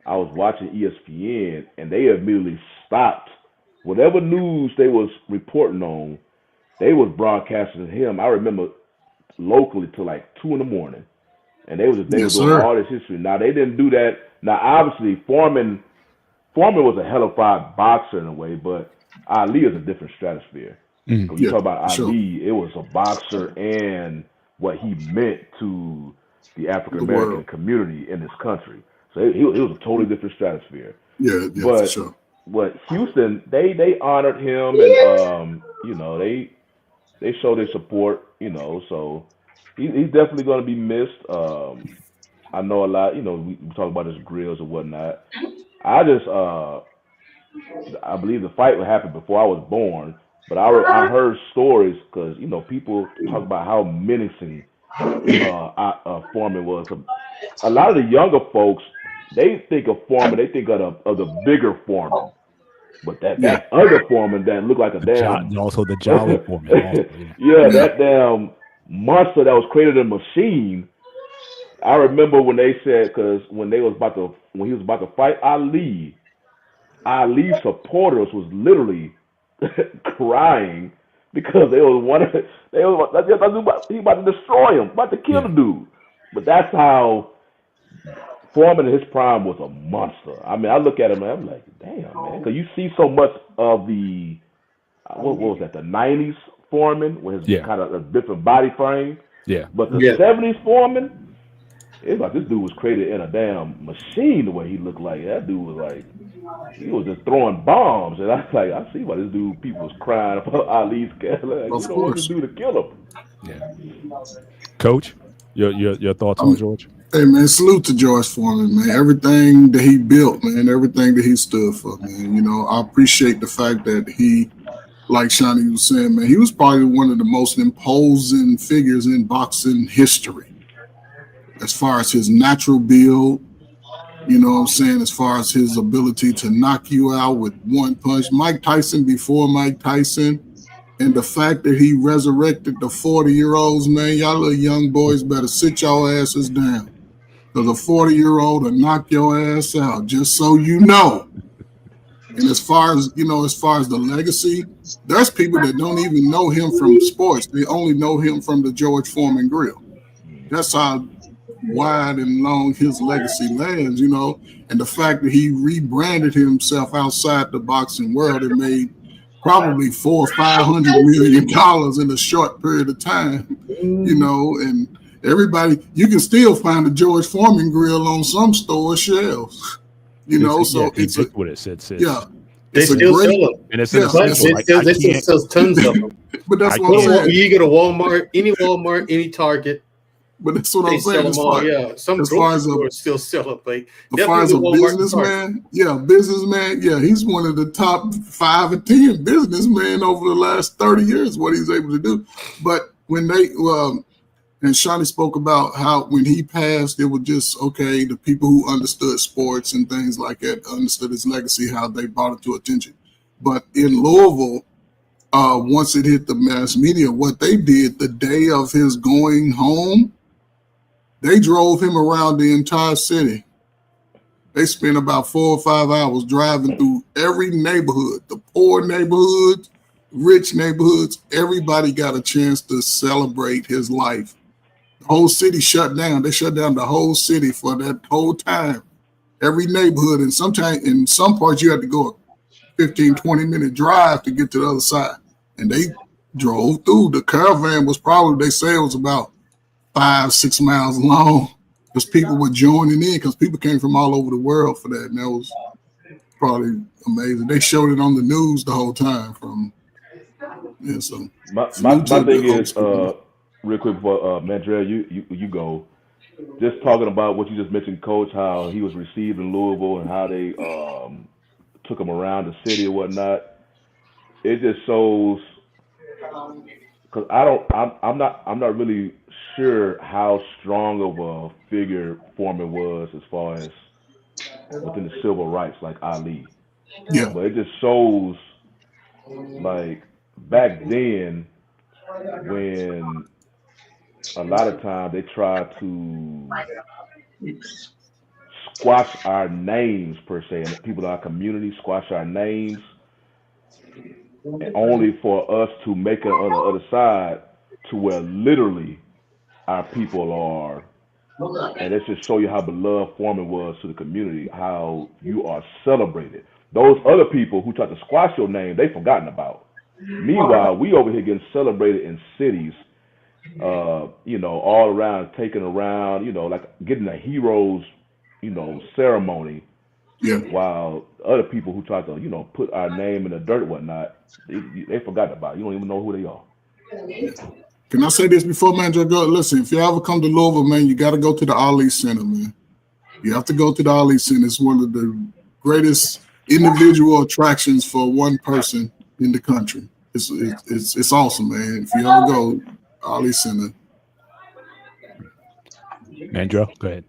I was watching ESPN and they immediately stopped whatever news they was reporting on. They was broadcasting him. I remember locally till like 2 a.m. And they was Yes, doing sir. all this history. Now they didn't do that. Now obviously Foreman was a hellified boxer in a way, but Ali is a different stratosphere. When you Yeah, talk about sure. Ali, it was a boxer and what he meant to the African The American world. community in this country. So it was a totally different stratosphere. Yeah, for But sure. Houston, they honored him and they showed their support. So he's definitely going to be missed. I know a lot. We talk about his grills and whatnot. I just I believe the fight would happen before I was born, but I heard stories because people talk about how menacing Foreman was. A lot of the younger folks, they think of Foreman, they think of the bigger Foreman, but Yeah, that other Foreman that looked like a damn Also the Jolly Foreman. Also, yeah. yeah, yeah, that damn monster that was created in a machine. I remember when they said, because when he was about to fight Ali's supporters was literally crying because he about to destroy him, about to kill the dude. But that's how Foreman in his prime was a monster. I mean, I look at him and I'm like, damn, man, because you see so much of the what was that, the '90s Foreman with his Yeah. kind of a different body frame, Yeah. but the Yeah. '70s Foreman, it's like this dude was created in a damn machine. The way he looked, like that dude was like, he was just throwing bombs, and I was like, I see why this dude, people was crying about Ali's like, of you know what to course. do to kill him. Yeah. Coach, your thoughts I on mean, George? hey man, salute to George Foreman, man. Everything that he built, man, everything that he stood for, man. I appreciate the fact that he, like Shawnee was saying, man, he was probably one of the most imposing figures in boxing history. As far as his natural build, as far as his ability to knock you out with one punch. Mike Tyson before Mike Tyson, and the fact that he resurrected the 40-year-olds, man, y'all little young boys better sit your asses down. Because a 40-year-old will knock your ass out, just so you know. And as far as the legacy, there's people that don't even know him from sports. They only know him from the George Foreman grill. That's how wide and long his legacy lands, and the fact that he rebranded himself outside the boxing world and made probably $400 or $500 million in a short period of time, and everybody, you can still find the George Foreman grill on some store shelves, so it's ubiquitous. It's they still sell them, and it's an essential. They still sell tons of them. But that's what I'm saying. You go to Walmart, any Target. But that's what I'm saying. Some grocery stores still sell them. Like, as far as a businessman, he's one of the top 5 or 10 businessmen over the last 30 years. What he's able to do, but when they and Shawnee spoke about how when he passed, it was just okay. The people who understood sports and things like that understood his legacy, how they brought it to attention. But in Louisville, once it hit the mass media, what they did the day of his going home, they drove him around the entire city. They spent about 4 or 5 hours driving through every neighborhood, the poor neighborhoods, rich neighborhoods. Everybody got a chance to celebrate his life. The whole city shut down. They shut down the whole city for that whole time. Every neighborhood, and sometimes in some parts you had to go a 15, 20-minute drive to get to the other side. And they drove through. The caravan was probably, they say it was about 5-6 miles long, because people were joining in, because people came from all over the world for that, and that was probably amazing. They showed it on the news the whole time. So my thing is, real quick before Mandrell, you go, just talking about what you just mentioned, Coach, how he was received in Louisville and how they took him around the city and whatnot. It just shows, because I'm not really sure how strong of a figure Foreman was as far as within the civil rights, like Ali. Yeah. But it just shows, like, back then, when a lot of times they try to squash our names, per se, and people in our community squash our names, and only for us to make it on the other side to where literally our people are. And let's just show you how beloved Foreman was to the community, how you are celebrated. Those other people who tried to squash your name, they've forgotten about. Meanwhile, we over here getting celebrated in cities, all around, taken around, like getting a heroes, ceremony. Yeah. While other people who try to, put our name in the dirt and whatnot, they forgot about it. You don't even know who they are. Can I say this before, man? Listen, if you ever come to Louisville, man, you got to go to the Ali Center, man. You have to go to the Ali Center. It's one of the greatest individual attractions for one person in the country. It's awesome, man. If you ever go, Ali Center. Mandrell, go ahead.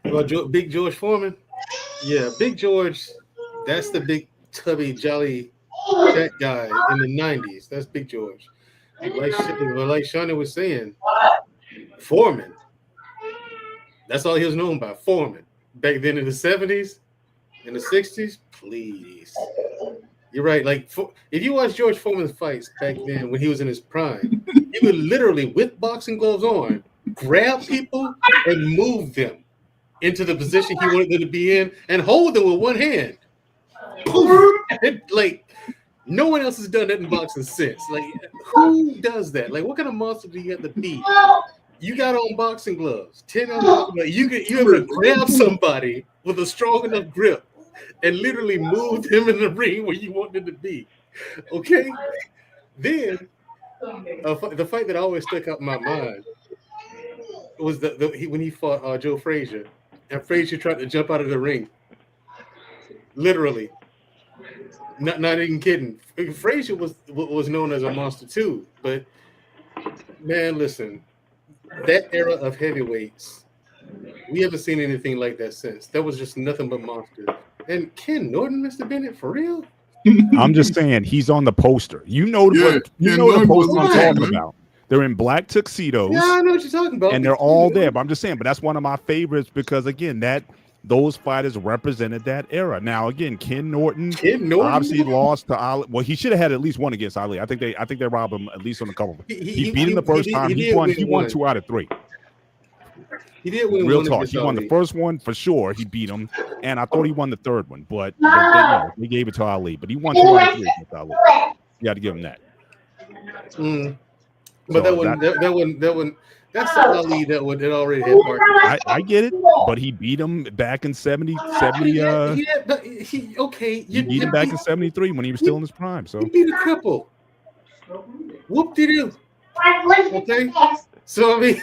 Well, Big George Foreman, yeah, Big George, that's the big tubby jolly fat guy in the 90s. That's Big George. Like Shawnee was saying, Foreman. That's all he was known by, Foreman. Back then in the 70s, in the 60s, please. You're right. Like, if you watch George Foreman's fights back then when he was in his prime, he would literally, with boxing gloves on, grab people and move them into the position he wanted them to be in and hold them with one hand. Like, no one else has done that in boxing since. Like, who does that? Like, what kind of monster do you have to be? You got on boxing gloves, 10 on boxing gloves. You're able to grab somebody with a strong enough grip and literally move them in the ring where you want them to be. Okay? Then, the fight that always stuck out in my mind was when he fought Joe Frazier. And Frazier tried to jump out of the ring. Literally. Not even kidding. Frazier was known as a monster too. But, man, listen. That era of heavyweights, we haven't seen anything like that since. That was just nothing but monsters. And Ken Norton, Mr. Bennett, for real? I'm just saying, he's on the poster. You know the poster I'm talking about. They're in black tuxedos. Yeah, I know what you're talking about. And they're all there. But I'm just saying, but that's one of my favorites because, again, that those fighters represented that era. Now, again, Ken Norton Norton? obviously lost to Ali. Well, he should have had at least one against Ali. I think they robbed him at least on a couple. He beat him the first time. He won 2 out of 3. He did win. Real talk. He won the first one for sure. He beat him, and I thought he won the third one, but they gave it to Ali. But he won 2 out of 3 against Ali. You got to give him that. But So that one. That's the Ali that already had part. I get it, but he beat him back in 70. He beat him back in 73 when he was still in his prime. So he beat a cripple. Whoop-de-doo. Okay. So I mean,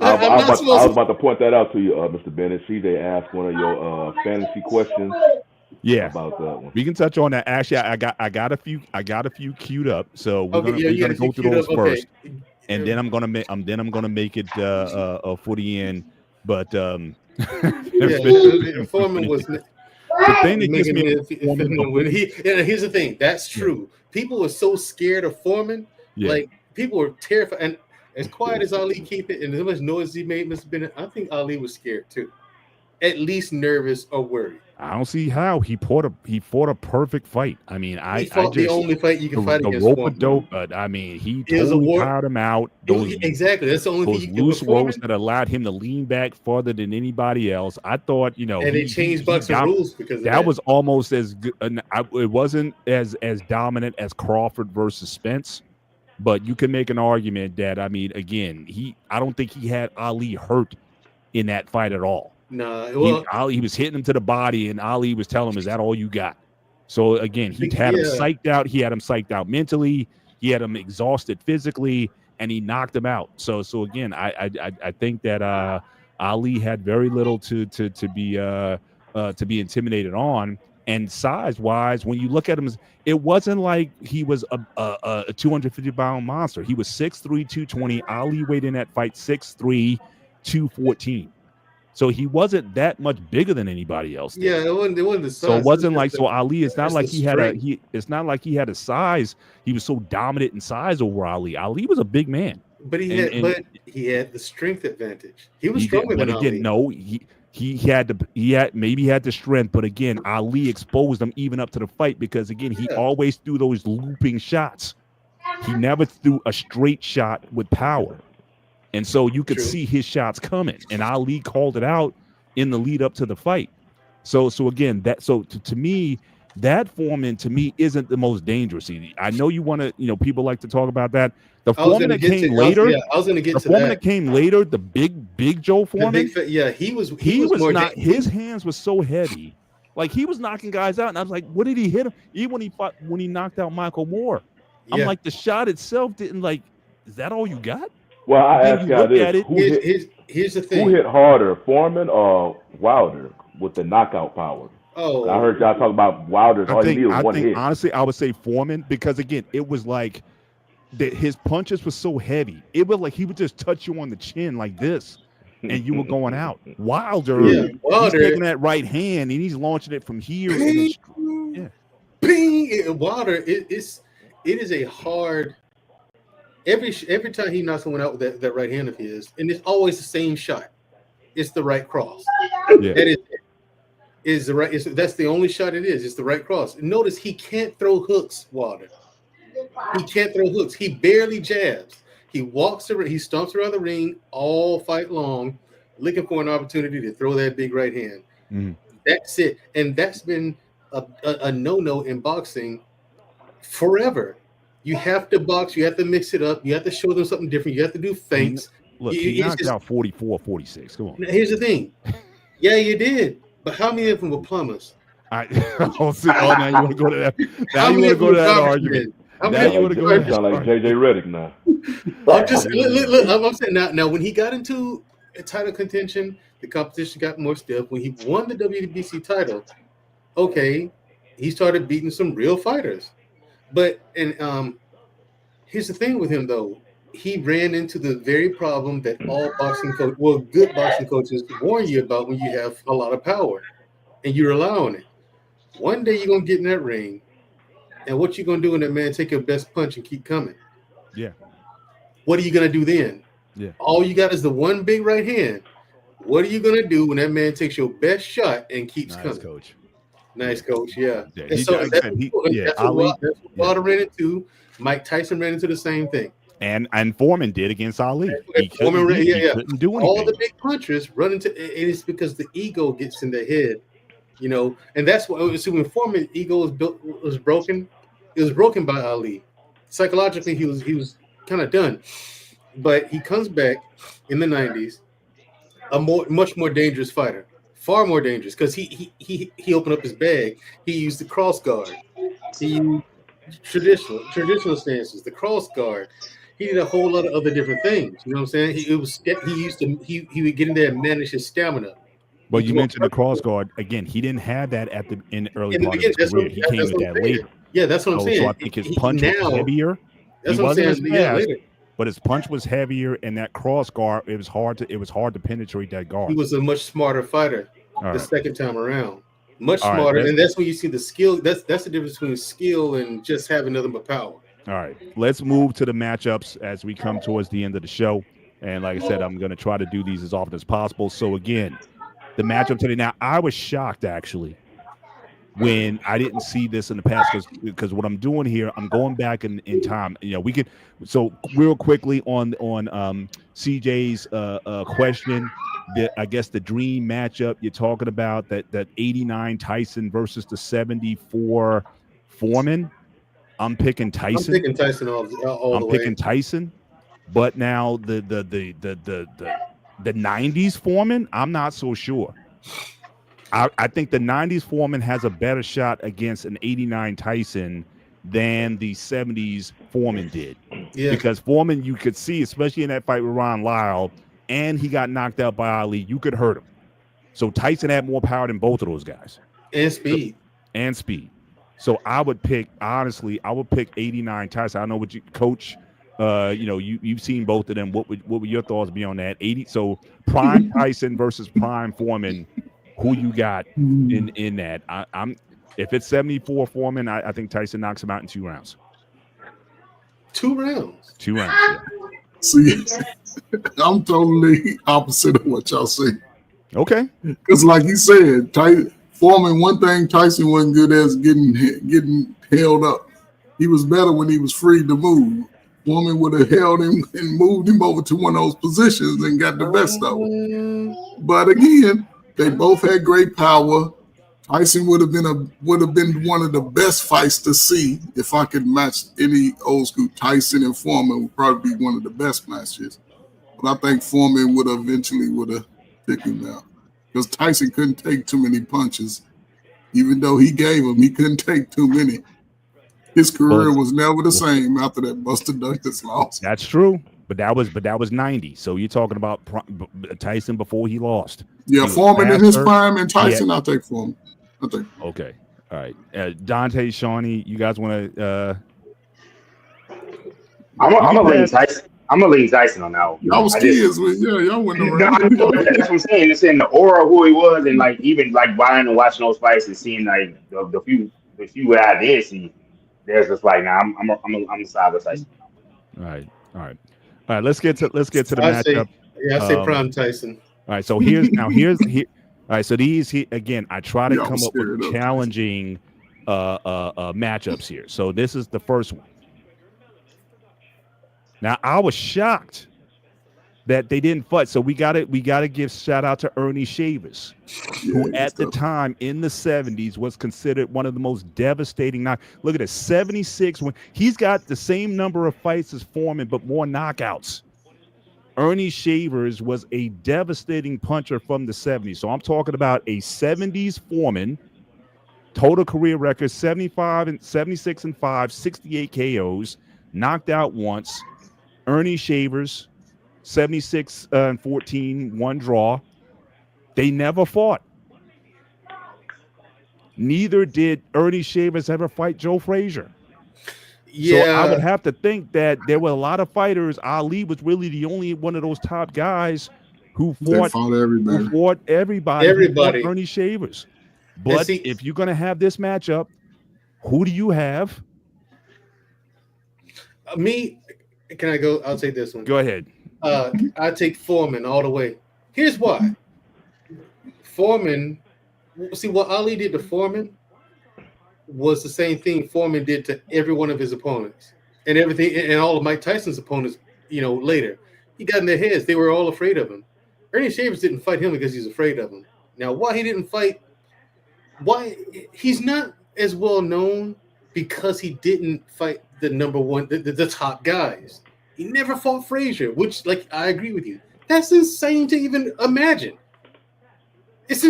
I was about to point that out to you, Mr. Bennett. CJ asked one of your fantasy questions. Yeah, about that one. We can touch on that. Actually, I got a few queued up. So we're gonna go through those first, and then I'm gonna make it for the end. But Foreman was the thing that gets me. Here's the thing. That's true. People were so scared of Foreman. Like people were terrified. And as quiet as Ali keep it, and as much noise he made, Mr. Bennett, I think Ali was scared too. At least nervous or worried. I don't see how he fought a perfect fight. I mean, he fought the only fight you can fight against. The rope-a-dope, but I mean, he totally tired him out. Exactly, that's the only thing you can loose ropes that allowed him to lean back farther than anybody else. I thought, and they changed boxing rules because that was almost as good. It wasn't as dominant as Crawford versus Spence, but you can make an argument that again, I don't think he had Ali hurt in that fight at all. No, he was hitting him to the body, and Ali was telling him, "Is that all you got?" So again, he had him psyched out. He had him psyched out mentally. He had him exhausted physically, and he knocked him out. So again, I think that Ali had very little to be intimidated on. And size wise, when you look at him, it wasn't like he was a 250-pound monster. He was 6'3", 220. Ali weighed in that fight 6'3", 214. So he wasn't that much bigger than anybody else. Yeah, it wasn't the size. So it wasn't like Ali. It's not like he had It's not like he had a size. He was so dominant in size over Ali. Ali was a big man, but he had the strength advantage. He was stronger than Ali. No, he had the strength, but again, Ali exposed him even up to the fight because again, he always threw those looping shots. He never threw a straight shot with power. And so you could see his shots coming, and Ali called it out in the lead up to the fight. So again, to me, that Foreman to me isn't the most dangerous. I know you want to, people like to talk about that. The Foreman that came later, I was going to get to that. The Foreman that came later, the big Joe Foreman. He was not. His hands were so heavy, like he was knocking guys out, and I was like, what did he hit him? Even when he knocked out Michael Moore, I'm like, the shot itself didn't Is that all you got? Well, I ask you this: here's the thing. Who hit harder, Foreman or Wilder, with the knockout power? Oh, I heard y'all talk about Wilder's all he needed was one hit. Honestly, I would say Foreman because again, it was like his punches were so heavy. It was like he would just touch you on the chin like this, and you were going out. Wilder, he's taking that right hand and he's launching it from here. Wilder, it is a hard. Every time he knocks someone out with that right hand of his, and it's always the same shot. It's the right cross. Yeah. That is the right. That's the only shot it is. It's the right cross. Notice he can't throw hooks, Wilder. He can't throw hooks. He barely jabs. He walks around. He stomps around the ring all fight long, looking for an opportunity to throw that big right hand. Mm-hmm. That's it. And that's been a no-no in boxing forever. You have to box. You have to mix it up. You have to show them something different. You have to do feints. Look, he knocked out 44, 46. Come on. Here's the thing. Yeah, you did. But how many of them were plumbers? Now you want to go to that. Now you want to go to that argument. Now you want to go to that. Sound like JJ Redick now. I'm just look. I'm saying now when he got into a title contention, the competition got more stiff. When he won the WBC title, okay, he started beating some real fighters. But here's the thing with him though, he ran into the very problem that all good boxing coaches warn you about when you have a lot of power and you rely on it. One day you're gonna get in that ring, and what you gonna do when that man take your best punch and keep coming? Yeah. What are you gonna do then? Yeah. All you got is the one big right hand. What are you gonna do when that man takes your best shot and keeps Nice, coming? coach. Nice coach, yeah. Yeah, And he- so like I that's, said, he- what, yeah, that's Ali- what Wilder ran into. Mike Tyson ran into the same thing. And Foreman did against Ali. He Foreman couldn't, ran- he yeah. couldn't do All anything. the big punchers run into it is because the ego gets in their head, you know, and that's what. See, when Foreman ego was broken, it was broken by Ali. Psychologically, he was kind of done, but he comes back in the '90s, much more dangerous fighter, far more dangerous because he opened up his bag. He used the cross guard. He used traditional stances, the cross guard. He did a whole lot of other different things. You know what I'm saying? He would get in there and manage his stamina. But you mentioned the cross guard again. He didn't have that in the early In the part of his beginning, career. He came with that later. Yeah, that's what I'm saying. So I think his punch was heavier. That's He what I'm wasn't saying. as Yeah, fast, later. but his punch was heavier, and that cross guard, it was hard to penetrate that guard. He was a much smarter fighter All the right. second time around. Much All right, smarter, let's- and that's when you see the skill. That's the difference between skill and just having nothing but power. All right, let's move to the matchups as we come towards the end of the show. And like I said, I'm going to try to do these as often as possible. So again, the matchup today. Now, I was shocked actually when I didn't see this in the past because what I'm doing here, I'm going back in time. You know, we could so real quickly on CJ's question. I guess the dream matchup you're talking about that 89 Tyson versus the 74 Foreman. I'm picking Tyson. I'm picking Tyson all the way. I'm picking Tyson, but now the 90s Foreman, I'm not so sure. I think the 90s Foreman has a better shot against an 89 Tyson than the 70s Foreman did. Yeah. Because Foreman, you could see, especially in that fight with Ron Lyle, and he got knocked out by Ali, you could hurt him. So Tyson had more power than both of those guys. And speed. So I would pick 89 Tyson. I know what you coach. You've seen both of them. What would your thoughts be on that? 80. So prime Tyson versus prime Foreman. Who you got in that? I'm if it's 74 Foreman, I think Tyson knocks him out in 2 rounds. 2 rounds. 2 rounds. Yeah. See, I'm totally opposite of what y'all say. Okay. Because, like you said, Foreman, one thing Tyson wasn't good at is getting held up. He was better when he was free to move. Foreman would have held him and moved him over to one of those positions and got the best of it. But again, they both had great power. Tyson would have been one of the best fights to see. If I could match any old school, Tyson and Foreman would probably be one of the best matches. But I think Foreman would have taken him out. Because Tyson couldn't take too many punches. Even though he gave them, he couldn't take too many. His career was never the same after that Buster Douglas loss. That's true. But that was 90. So you're talking about Tyson before he lost. Yeah, Foreman in his prime and Tyson, I'll take Foreman. Okay. All right. Dante, Shawnee, you guys want to I'm gonna lean Tyson. I'm gonna lean Tyson on that one. Y'all was kids, y'all went around. That's what I'm saying. It's in the aura of who he was, and like even like buying and watching those fights and seeing like the few that I did see. There's just like, nah, I'm side with Tyson. All right. Let's get to the matchup. I say prime Tyson. All right. So here's all right. So again, I try to come up with challenging matchups here. So this is the first one. Now I was shocked that they didn't fight. So we gotta give shout out to Ernie Shavers, who at the time in the 70s was considered one of the most devastating. Look at this, 76 when he's got the same number of fights as Foreman, but more knockouts. Ernie Shavers was a devastating puncher from the 70s. So I'm talking about a 70s Foreman, total career record 76 and 5, 68 KOs, knocked out once. Ernie Shavers, 76 and 14, 1 draw. They never fought. Neither did Ernie Shavers ever fight Joe Frazier. Yeah. So I would have to think that there were a lot of fighters. Ali was really the only one of those top guys who fought everybody. Everybody. Ernie Shavers. But if you're going to have this matchup, who do you have? Me, can I go? I'll take this one. Go ahead. I take Foreman all the way. Here's why. Foreman, see what Ali did to Foreman was the same thing Foreman did to every one of his opponents, and everything, and all of Mike Tyson's opponents. Later, he got in their heads. They were all afraid of him. Ernie Shavers didn't fight him because he's afraid of him. Now, why he didn't fight? Why he's not as well known because he didn't fight the number one, the top guys. He never fought Frazier, which, like, I agree with you. That's insane to even imagine. It's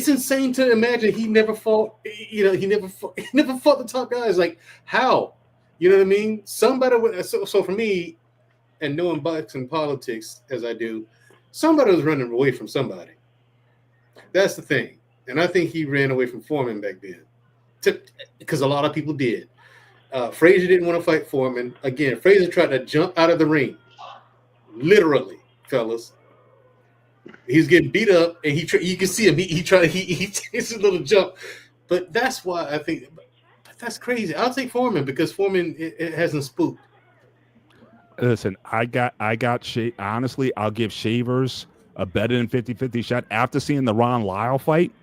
insane to imagine he never fought. He never fought the top guys. Like, how? You know what I mean? Somebody would. So for me, and knowing boxing politics as I do, somebody was running away from somebody. That's the thing. And I think he ran away from Foreman back then, because a lot of people did. Frazier didn't want to fight Foreman. Again, Frazier tried to jump out of the ring. Literally, fellas. He's getting beat up, and you can see him. He takes a little jump. But that's why I think – that's crazy. I'll take Foreman because Foreman it hasn't spooked. Listen, honestly, I'll give Shavers a better than 50-50 shot. After seeing the Ron Lyle fight,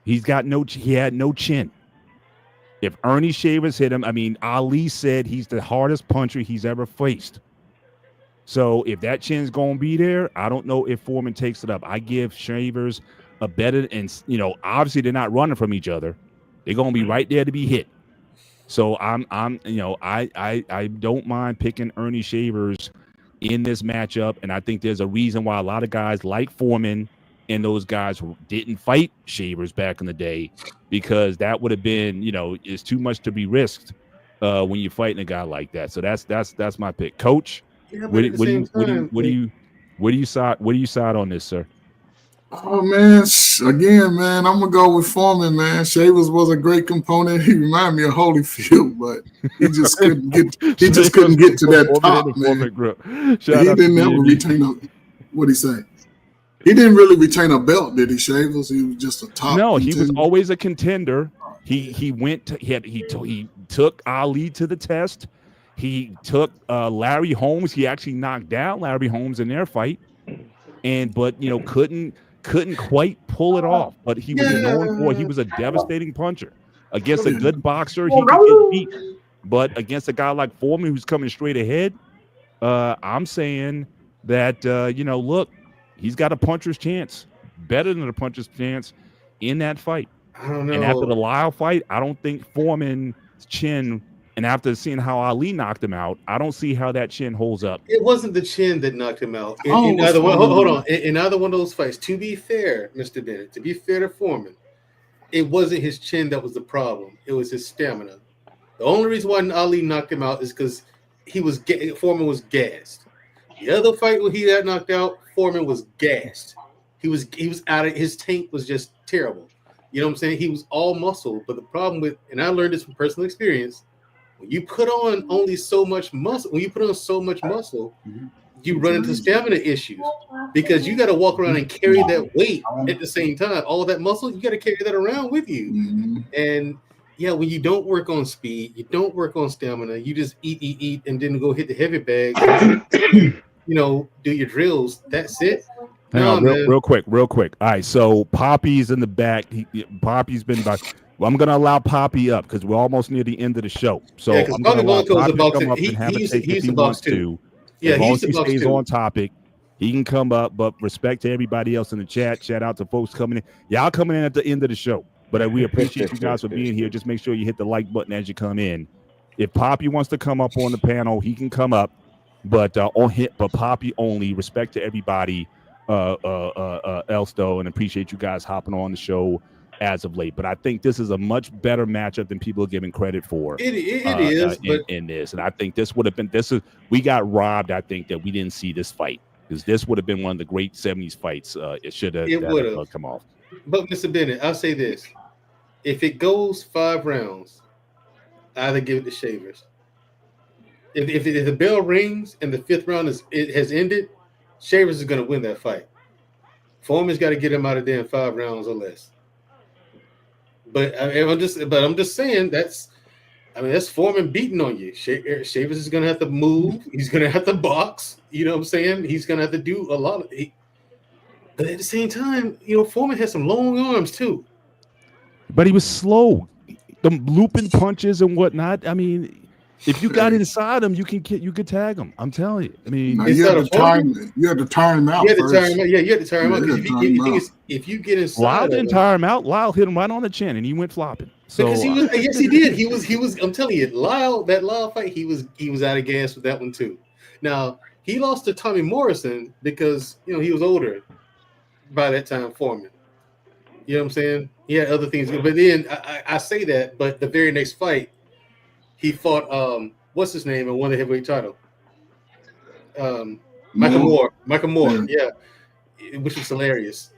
he had no chin. If Ernie Shavers hit him, I mean, Ali said he's the hardest puncher he's ever faced. So if that chin's going to be there, I don't know if Foreman takes it up. I give Shavers a better, and obviously they're not running from each other. They're going to be right there to be hit. So I don't mind picking Ernie Shavers in this matchup, and I think there's a reason why a lot of guys like Foreman and those guys didn't fight Shavers back in the day, because that would have been, it's too much to be risked when you're fighting a guy like that. So that's my pick, Coach. Yeah, What do you side on this, sir? Oh man, again, man, I'm gonna go with Foreman, man. Shavers was a great component. He reminded me of Holyfield, but he just couldn't get. He just couldn't get to that top, man. He didn't ever retain a. What'd he say? He didn't really retain a belt, did he, Shavers? He was just a top. No, contender. He was always a contender. He took Ali to the test. He took Larry Holmes. He actually knocked down Larry Holmes in their fight, but couldn't quite pull it off. But he was known for he was a devastating puncher. Against a good boxer, he could get beat. But against a guy like Foreman who's coming straight ahead, I'm saying that look, he's got a puncher's chance, better than a puncher's chance in that fight. I don't know. And after the Lyle fight, I don't think Foreman's chin. And after seeing how Ali knocked him out, I don't see how that chin holds up. It wasn't the chin that knocked him out. In either one, hold on. In either one of those fights, to be fair, Mr. Bennett, to be fair to Foreman, it wasn't his chin that was the problem. It was his stamina. The only reason why Ali knocked him out is because Foreman was gassed. The other fight where he got knocked out, Foreman was gassed. He was out of his tank was just terrible. You know what I'm saying? He was all muscle. But the problem with, and I learned this from personal experience, when you put on only so much muscle, you run into stamina issues because you got to walk around and carry that weight at the same time. All that muscle, you got to carry that around with you. Mm-hmm. And yeah, when you don't work on speed, you don't work on stamina, you just eat, and then go hit the heavy bag, do your drills. That's it. Hang on, real quick. All right, so Poppy's in the back. Poppy's been by. Well, I'm going to allow Poppy up because we're almost near the end of the show. So I'm going to allow Poppy to come up and have a take if he wants to. Yeah, as long as he stays stays on topic, he can come up. But respect to everybody else in the chat. Shout out to folks coming in. Y'all coming in at the end of the show. But we appreciate you guys for being here. Just make sure you hit the like button as you come in. If Poppy wants to come up on the panel, he can come up. But but Poppy only. Respect to everybody else, though, and appreciate you guys hopping on the show as of late. But I think this is a much better matchup than people are giving credit for. It is in this, and I think this would have been we got robbed. I think that we didn't see this fight because this would have been one of the great 70s fights. It should have come off. But Mr. Bennett, I'll say this: if it goes 5 rounds, I either give it to Shavers. If the bell rings and the 5th round has ended, Shavers is going to win that fight. Foreman's got to get him out of there in 5 rounds or less. But I'm just saying that's Foreman beating on you. Shavers is going to have to move. He's going to have to box. You know what I'm saying? He's going to have to do a lot of. But at the same time, Foreman had some long arms too. But he was slow. The looping punches and whatnot. I mean, if you got inside him, you could tag him. I'm telling you. I mean, you had to tire him out. You had to tire him out. Yeah, you had to tire him out. If you get inside, Lyle didn't tire him out. Lyle hit him right on the chin, and he went flopping. So because yes, he did. He was. I'm telling you, that Lyle fight, he was out of gas with that one too. Now he lost to Tommy Morrison because he was older by that time. Foreman. You know what I'm saying? He had other things, but then I say that, but the very next fight, he fought what's his name and won the heavyweight title. Michael Moore, yeah, which was hilarious.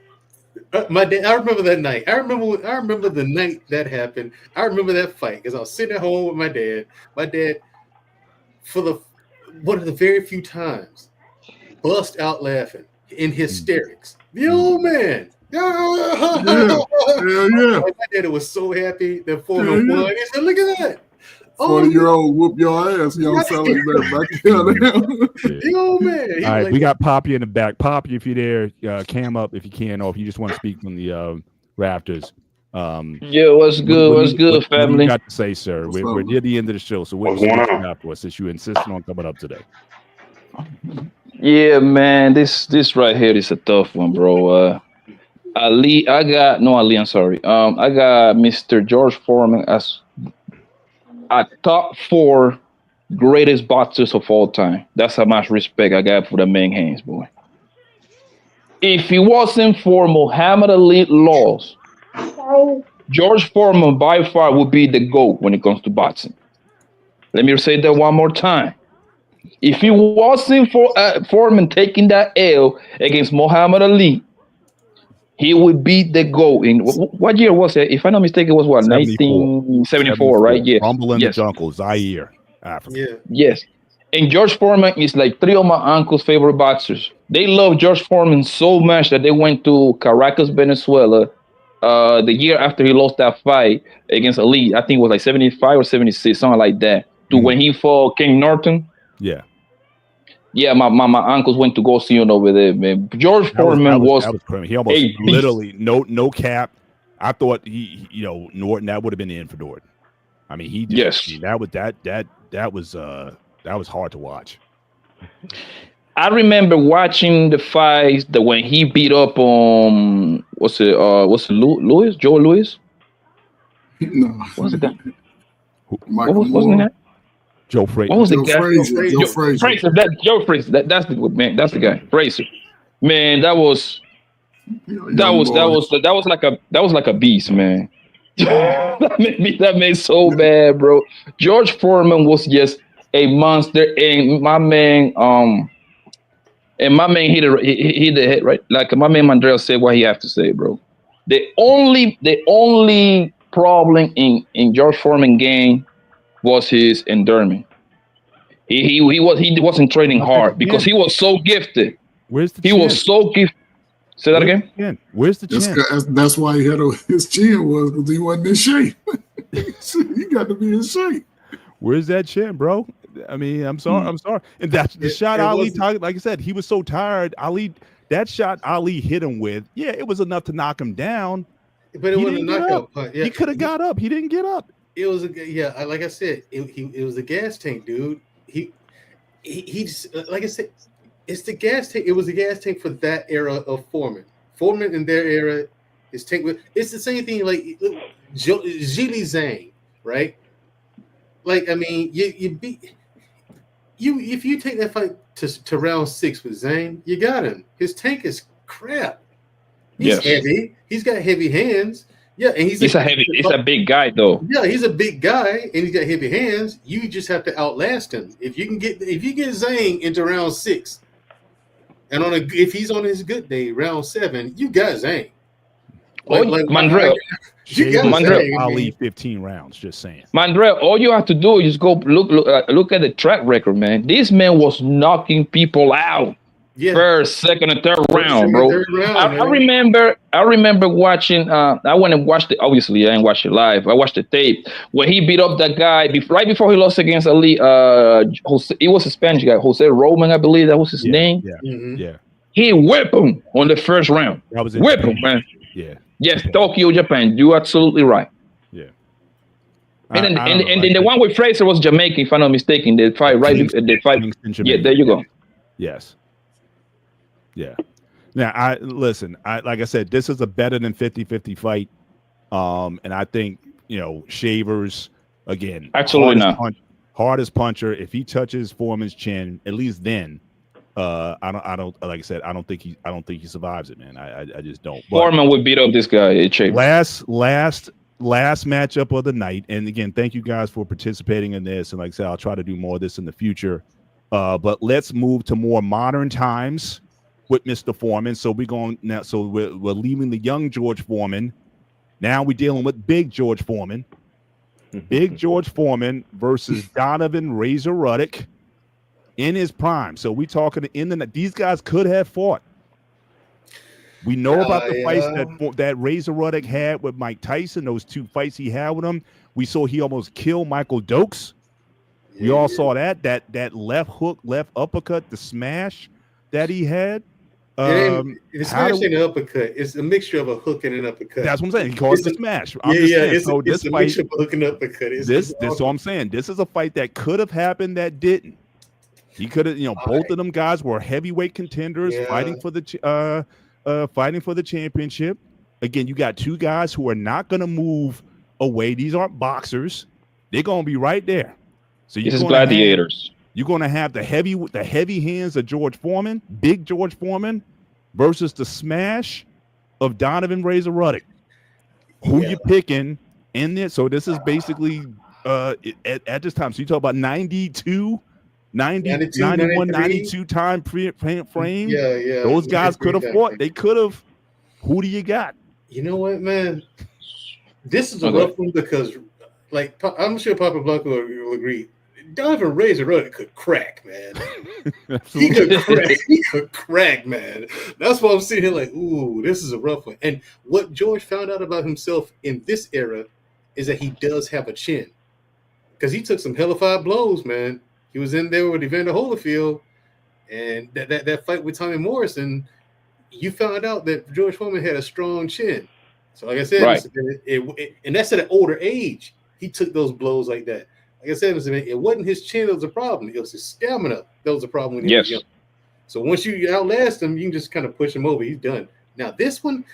My dad, I remember that night. I remember the night that happened. I remember that fight because I was sitting at home with my dad. My dad, for one of the very few times, bust out laughing in hysterics. The old man. Yeah. My dad was so happy that Foreman won. He said, "Look at that. 40-year-old whoop your ass. You don't sound like that back here. Yo, man." All right, we got Poppy in the back. Poppy, if you're there, cam up if you can, or if you just want to speak from the rafters. Yeah, what's good, family? What you got to say, sir? We're near the end of the show, so what's going on afterwards since you insisted on coming up today? Yeah, man, this right here is a tough one, bro. I got Mr. George Foreman as a top 4 greatest boxers of all time. That's how much respect I got for the man hands, boy. If it wasn't for Muhammad Ali laws, George Foreman by far would be the GOAT when it comes to boxing. Let me say that one more time. If it wasn't for Foreman taking that L against Muhammad Ali, he would be the GOAT. In what year was it? If I'm not mistaken, it was what, 1974, right? Yeah. Rumble in the Jungle, Zaire, Africa. Yeah. Yes. And George Foreman is like 3 of my uncle's favorite boxers. They love George Foreman so much that they went to Caracas, Venezuela, the year after he lost that fight against Ali. I think it was like 75 or 76, something like that. To when he fought King Norton. Yeah. Yeah, my uncles went to go see him over there, man. George Foreman was he almost literally no cap. I thought Norton, that would have been the end for Norton. I mean, he just, that was hard to watch. I remember watching the fights that when he beat up on what's it Lewis? Joe Louis? No. What was it that? Wasn't that? Joe Frazier. What was the guy? Joe Frazier. That's the guy. Frazier. Man, that was like a beast, man. that made so bad, bro. George Foreman was just a monster, and my man hit the head right. Like my man Mandrell said what he have to say, bro. The only problem in George Foreman game was his endurance. He wasn't training hard because he was so gifted. He chin? Was so gifted. Say that again. Where's the chin? That's why he had his chin was because he wasn't in shape. He got to be in shape. Where's that chin, bro? I mean, I'm sorry. And that's the shot Ali talked. Like I said, he was so tired. That shot Ali hit him with, it was enough to knock him down. But it wasn't a knockout punch. Yeah. He could have got up. He didn't get up. It was like I said, it was a gas tank, dude. He just, like I said, it's the gas tank. It was a gas tank for that era of Foreman. Foreman in their era, his tank. It's the same thing like Zhilei Zhang, right? Like I mean, you beat if you take that fight to round 6 with Zhang, you got him. His tank is crap. He's heavy. He's got heavy hands. Yeah, and he's a big guy though. Yeah, he's a big guy and he's got heavy hands. You just have to outlast him. If you get Zhang into round 6, and if he's on his good day, round 7, you got Zhang. Mandrell. Ali 15 rounds. Just saying. Mandrell, all you have to do is just go look at the track record, man. This man was knocking people out. Yeah. First, second, and third round, bro. I remember watching. I went and watched it. Obviously, I didn't watch it live. I watched the tape when he beat up that guy right before he lost against Ali. It was a Spanish guy, Jose Roman, I believe that was his name. Yeah, He whipped him on the first round. That was in Whip him, Japan. man. Yeah. Yes, Tokyo, Japan. You're absolutely right. Yeah. And then, I don't know, and like then the one with Fraser was Jamaican, if I'm not mistaken. They fight right. They fight. Kingston, Yeah, Jamaica. there you go. Yes. Yeah. Now, like I said, this is a better than 50-50 fight. And I think, Shavers, again, Absolutely not. Hardest puncher. If he touches Foreman's chin, at least then, I don't like I said, I don't think he survives it, man. I just don't. But Foreman would beat up this guy. last matchup of the night. And again, thank you guys for participating in this. And like I said, I'll try to do more of this in the future. But let's move to more modern times with Mr. Foreman. So we're going now. So we're leaving the young George Foreman. Now we're dealing with big George Foreman. Big George Foreman versus Donovan Razor Ruddock in his prime. So we talking these guys could have fought. We know about the fights that Razor Ruddock had with Mike Tyson. Those 2 fights he had with him. We saw he almost killed Michael Dokes. We all saw that left hook, left uppercut, the smash that he had. The smash ain't an uppercut. It's a mixture of a hook and an uppercut. That's what I'm saying. He calls it the smash. It's a fight, mixture of a hook and uppercut. This what I'm saying. This is a fight that could have happened that didn't. He could have, both of them guys were heavyweight contenders fighting for the championship. Again, you got 2 guys who are not going to move away. These aren't boxers. They're going to be right there. So this is gladiators. You're going to have the heavy hands of George Foreman, big George Foreman, versus the smash of Donovan Razor Ruddock. Who you picking in there? So this is basically at this time. So you talk about 91, 92 time frame. Yeah. Those guys could have fought. They could have. Who do you got? You know what, man? This is a rough one because, like, I'm sure Papa Blanco will agree. Donovan Razor Ruddock could crack, man. He could crack, man. That's why I'm sitting here like, ooh, this is a rough one. And what George found out about himself in this era is that he does have a chin. Because he took some hellified blows, man. He was in there with Evander Holyfield, and that fight with Tommy Morrison, you found out that George Foreman had a strong chin. So like I said, right. And that's at an older age. He took those blows like that. Like I said, it wasn't his chin that was a problem. It was his stamina that was a problem when he was young. So once you outlast him, you can just kind of push him over. He's done. Now this one,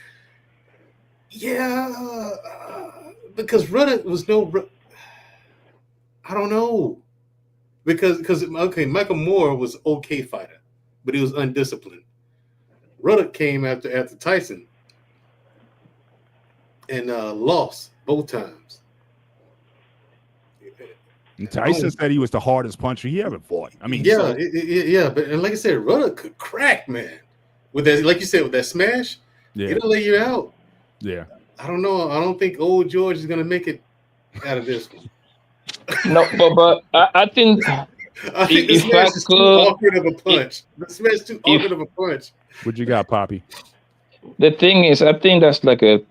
because Ruddock was I don't know. Because Michael Moore was an okay fighter, but he was undisciplined. Ruddock came after Tyson and lost both times. And Tyson said he was the hardest puncher he ever fought. I mean, but like I said, Ruddock could crack, man. With that, like you said, with that smash, it'll lay you out. Yeah. I don't know. I don't think old George is gonna make it out of this one. No, but I think the smash is too awkward of a punch. The smash is too awkward of a punch. What you got, Poppy? The thing is, I think that's like the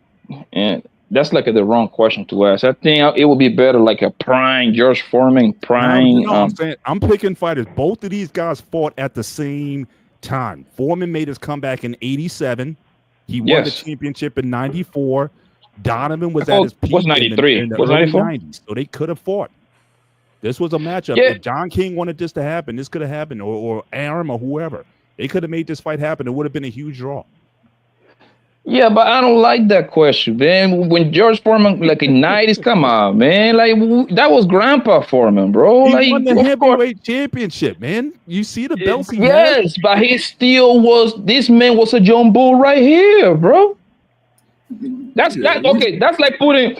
wrong question to ask. I think it would be better like a prime George Foreman prime. No, I'm saying I'm picking fighters. Both of these guys fought at the same time. Foreman made his comeback in '87. He won the championship in '94. Donovan was at his peak was 93. in the was early 94? '90s. So they could have fought. This was a matchup. Yeah. If John King wanted this to happen, this could have happened, or Arum or whoever. They could have made this fight happen. It would have been a huge draw. Yeah, but I don't like that question, man. When George Foreman, like in '90s, come on, man. Like that was Grandpa Foreman, bro. He won the heavyweight championship, man. You see the belts he had? Yes, but he still was. This man was a John Bull right here, bro. That's okay. That's like putting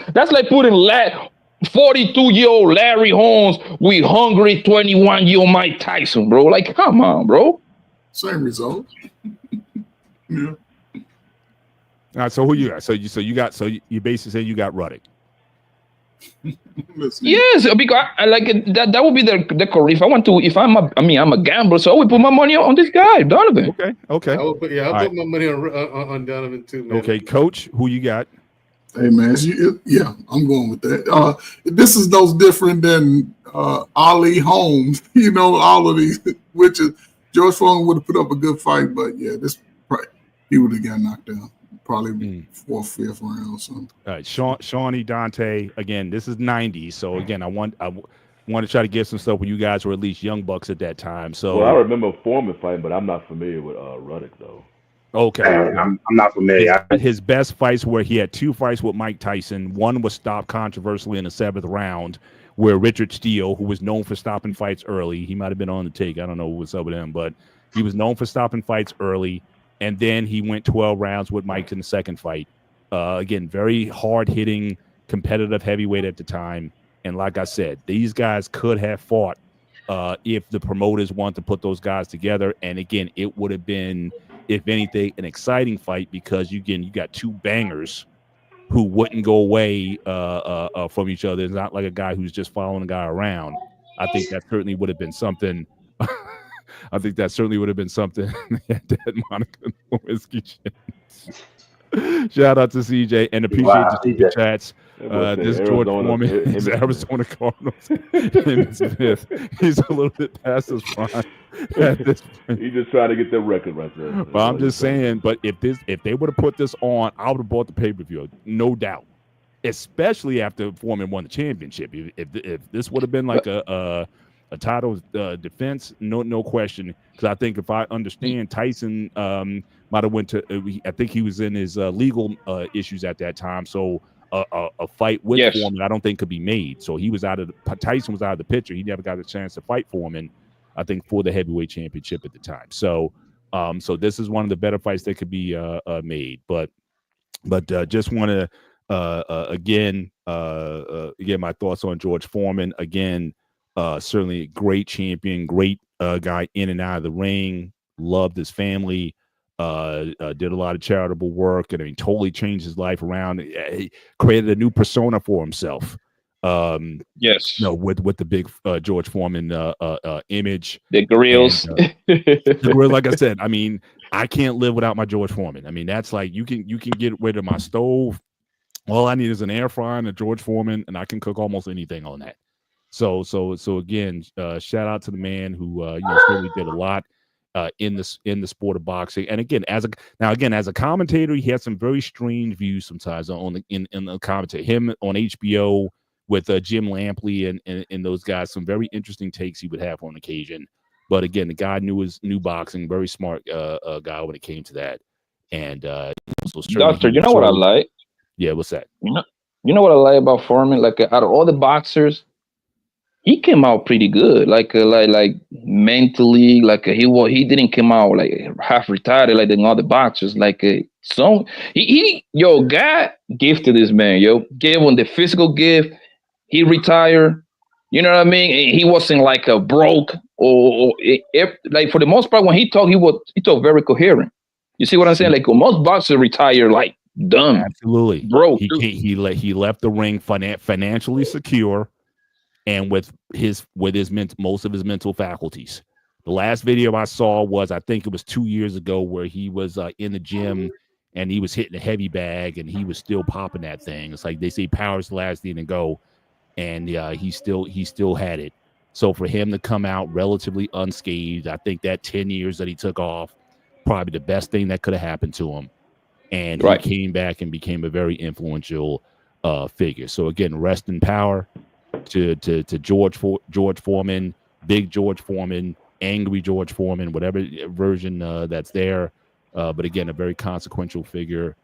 42-year-old Larry Holmes with hungry 21-year-old Mike Tyson, bro. Like, come on, bro. Same result. Yeah. All right, so who you got? So you basically say you got Ruddock. Yes, because I like it, that would be the correct. If I'm a gambler, so I would put my money on this guy, Donovan. Okay. I'll put my money on Donovan too, man. Okay, Coach, who you got? Hey man, I'm going with that. This is no different than Ali Holmes. All of these, which is George Foreman would have put up a good fight, but yeah, he would have got knocked down. Probably fourth, fifth round or something. All right, Shawnee, Dante. Again, this is 90. So again, I want to try to get some stuff when you guys were at least young bucks at that time. So I remember Foreman fighting, but I'm not familiar with Ruddock though. Okay, I'm not familiar. His best fights were he had 2 fights with Mike Tyson. One was stopped controversially in the 7th round, where Richard Steele, who was known for stopping fights early, he might have been on the take. I don't know what's up with him, but he was known for stopping fights early. And then he went 12 rounds with Mike in the second fight. Again, very hard-hitting, competitive heavyweight at the time. And like I said, these guys could have fought if the promoters want to put those guys together. And again, it would have been, if anything, an exciting fight because you got 2 bangers who wouldn't go away from each other. It's not like a guy who's just following a guy around. I think that certainly would have been something. I think that certainly would have been something that Monica Lewinsky. Shout out to CJ and appreciate the super chats. This George Foreman is Arizona Cardinals. Smith. He's a little bit past his prime at this point. He just trying to get the record right there. But I'm just saying. But if they would have put this on, I would have bought the pay-per-view, no doubt. Especially after Foreman won the championship. If this would have been like a title defense, no question. Because I think if I understand, Tyson might have went to. I think he was in his legal issues at that time. So a fight with Foreman, I don't think could be made. So he was Tyson was out of the picture. He never got a chance to fight Foreman. I think for the heavyweight championship at the time. So this is one of the better fights that could be made. But just want to again my thoughts on George Foreman again. Certainly a great champion, great guy in and out of the ring, loved his family, did a lot of charitable work, and I mean, totally changed his life around. He created a new persona for himself. With the big George Foreman image. The grills. Like I said, I mean, I can't live without my George Foreman. I mean, that's like you can get rid of my stove. All I need is an air fryer and a George Foreman, and I can cook almost anything on that. So again, shout out to the man who certainly did a lot in the sport of boxing. And again, as a commentator, he had some very strange views sometimes in the commentary. Him on HBO with Jim Lampley and those guys, some very interesting takes he would have on occasion. But again, the guy knew boxing, very smart guy when it came to that. And Doctor, you know what I like? Yeah, what's that? You know what I like about Foreman? Like out of all the boxers, he came out pretty good, like mentally, he didn't come out like half retired like the other boxers. God gifted this man, gave him the physical gift. He retired, you know what I mean? He wasn't like a broke or for the most part when he talked, he talked very coherent. You see what I'm saying? Like most boxers retire like dumb, absolutely broke. He left the ring financially secure. And with most of his mental faculties. The last video I saw was, I think it was 2 years ago, where he was in the gym and he was hitting a heavy bag and he was still popping that thing. It's like they say, power's the last thing to go, and he still had it. So for him to come out relatively unscathed, I think that 10 years that he took off, probably the best thing that could have happened to him. And he came back and became a very influential figure. So again, rest in power. To George Foreman, big George Foreman, angry George Foreman, whatever version that's there. But again, a very consequential figure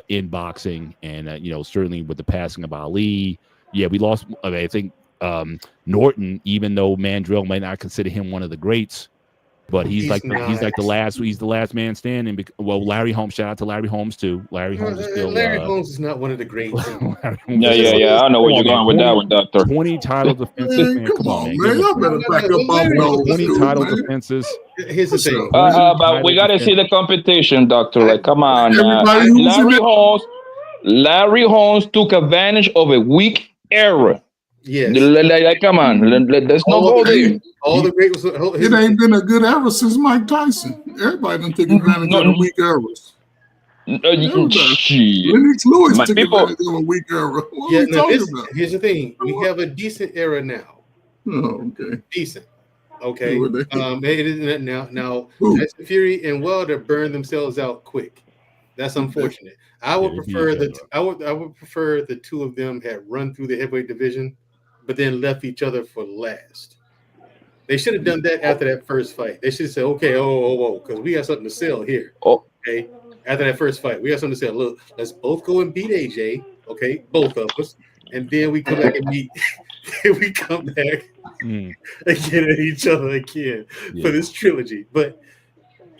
in boxing. And, certainly with the passing of Ali, we lost. I think Norton, even though Mandrell might not consider him one of the greats, but he's the last man standing. Well, Larry Holmes, shout out to Larry Holmes too. Larry Holmes is still. Larry Holmes is not one of the greats. Yeah. I know where you're going with that one, Doctor. 20 title defenses, man. Come on, man. Y'all better back up off those 20 title defenses. Here's the thing. But we gotta see the competition, Doctor. Like, come on, Larry Holmes took advantage of a weak era. Yes. Come on, let's not go there. All the great was. It ain't been a good era since Mike Tyson. Everybody done took advantage of the weak eras. Lennox Lewis took advantage of a weak era. Here's the thing. We have a decent era now. Oh, okay. Decent. Okay. Who they- It is now. Who? Tyson Fury and Wilder burned themselves out quick. That's unfortunate. I would Yeah, they beat prefer each I would prefer the two of them had run through the heavyweight division, but then left each other for last. They should have done that after that first fight. They should have said, okay, because we got something to sell here. Oh. Okay. After that first fight, we got something to sell. Look, let's both go and beat AJ. Okay, both of us. And then we come back and meet. We come back and get at each other again for this trilogy. But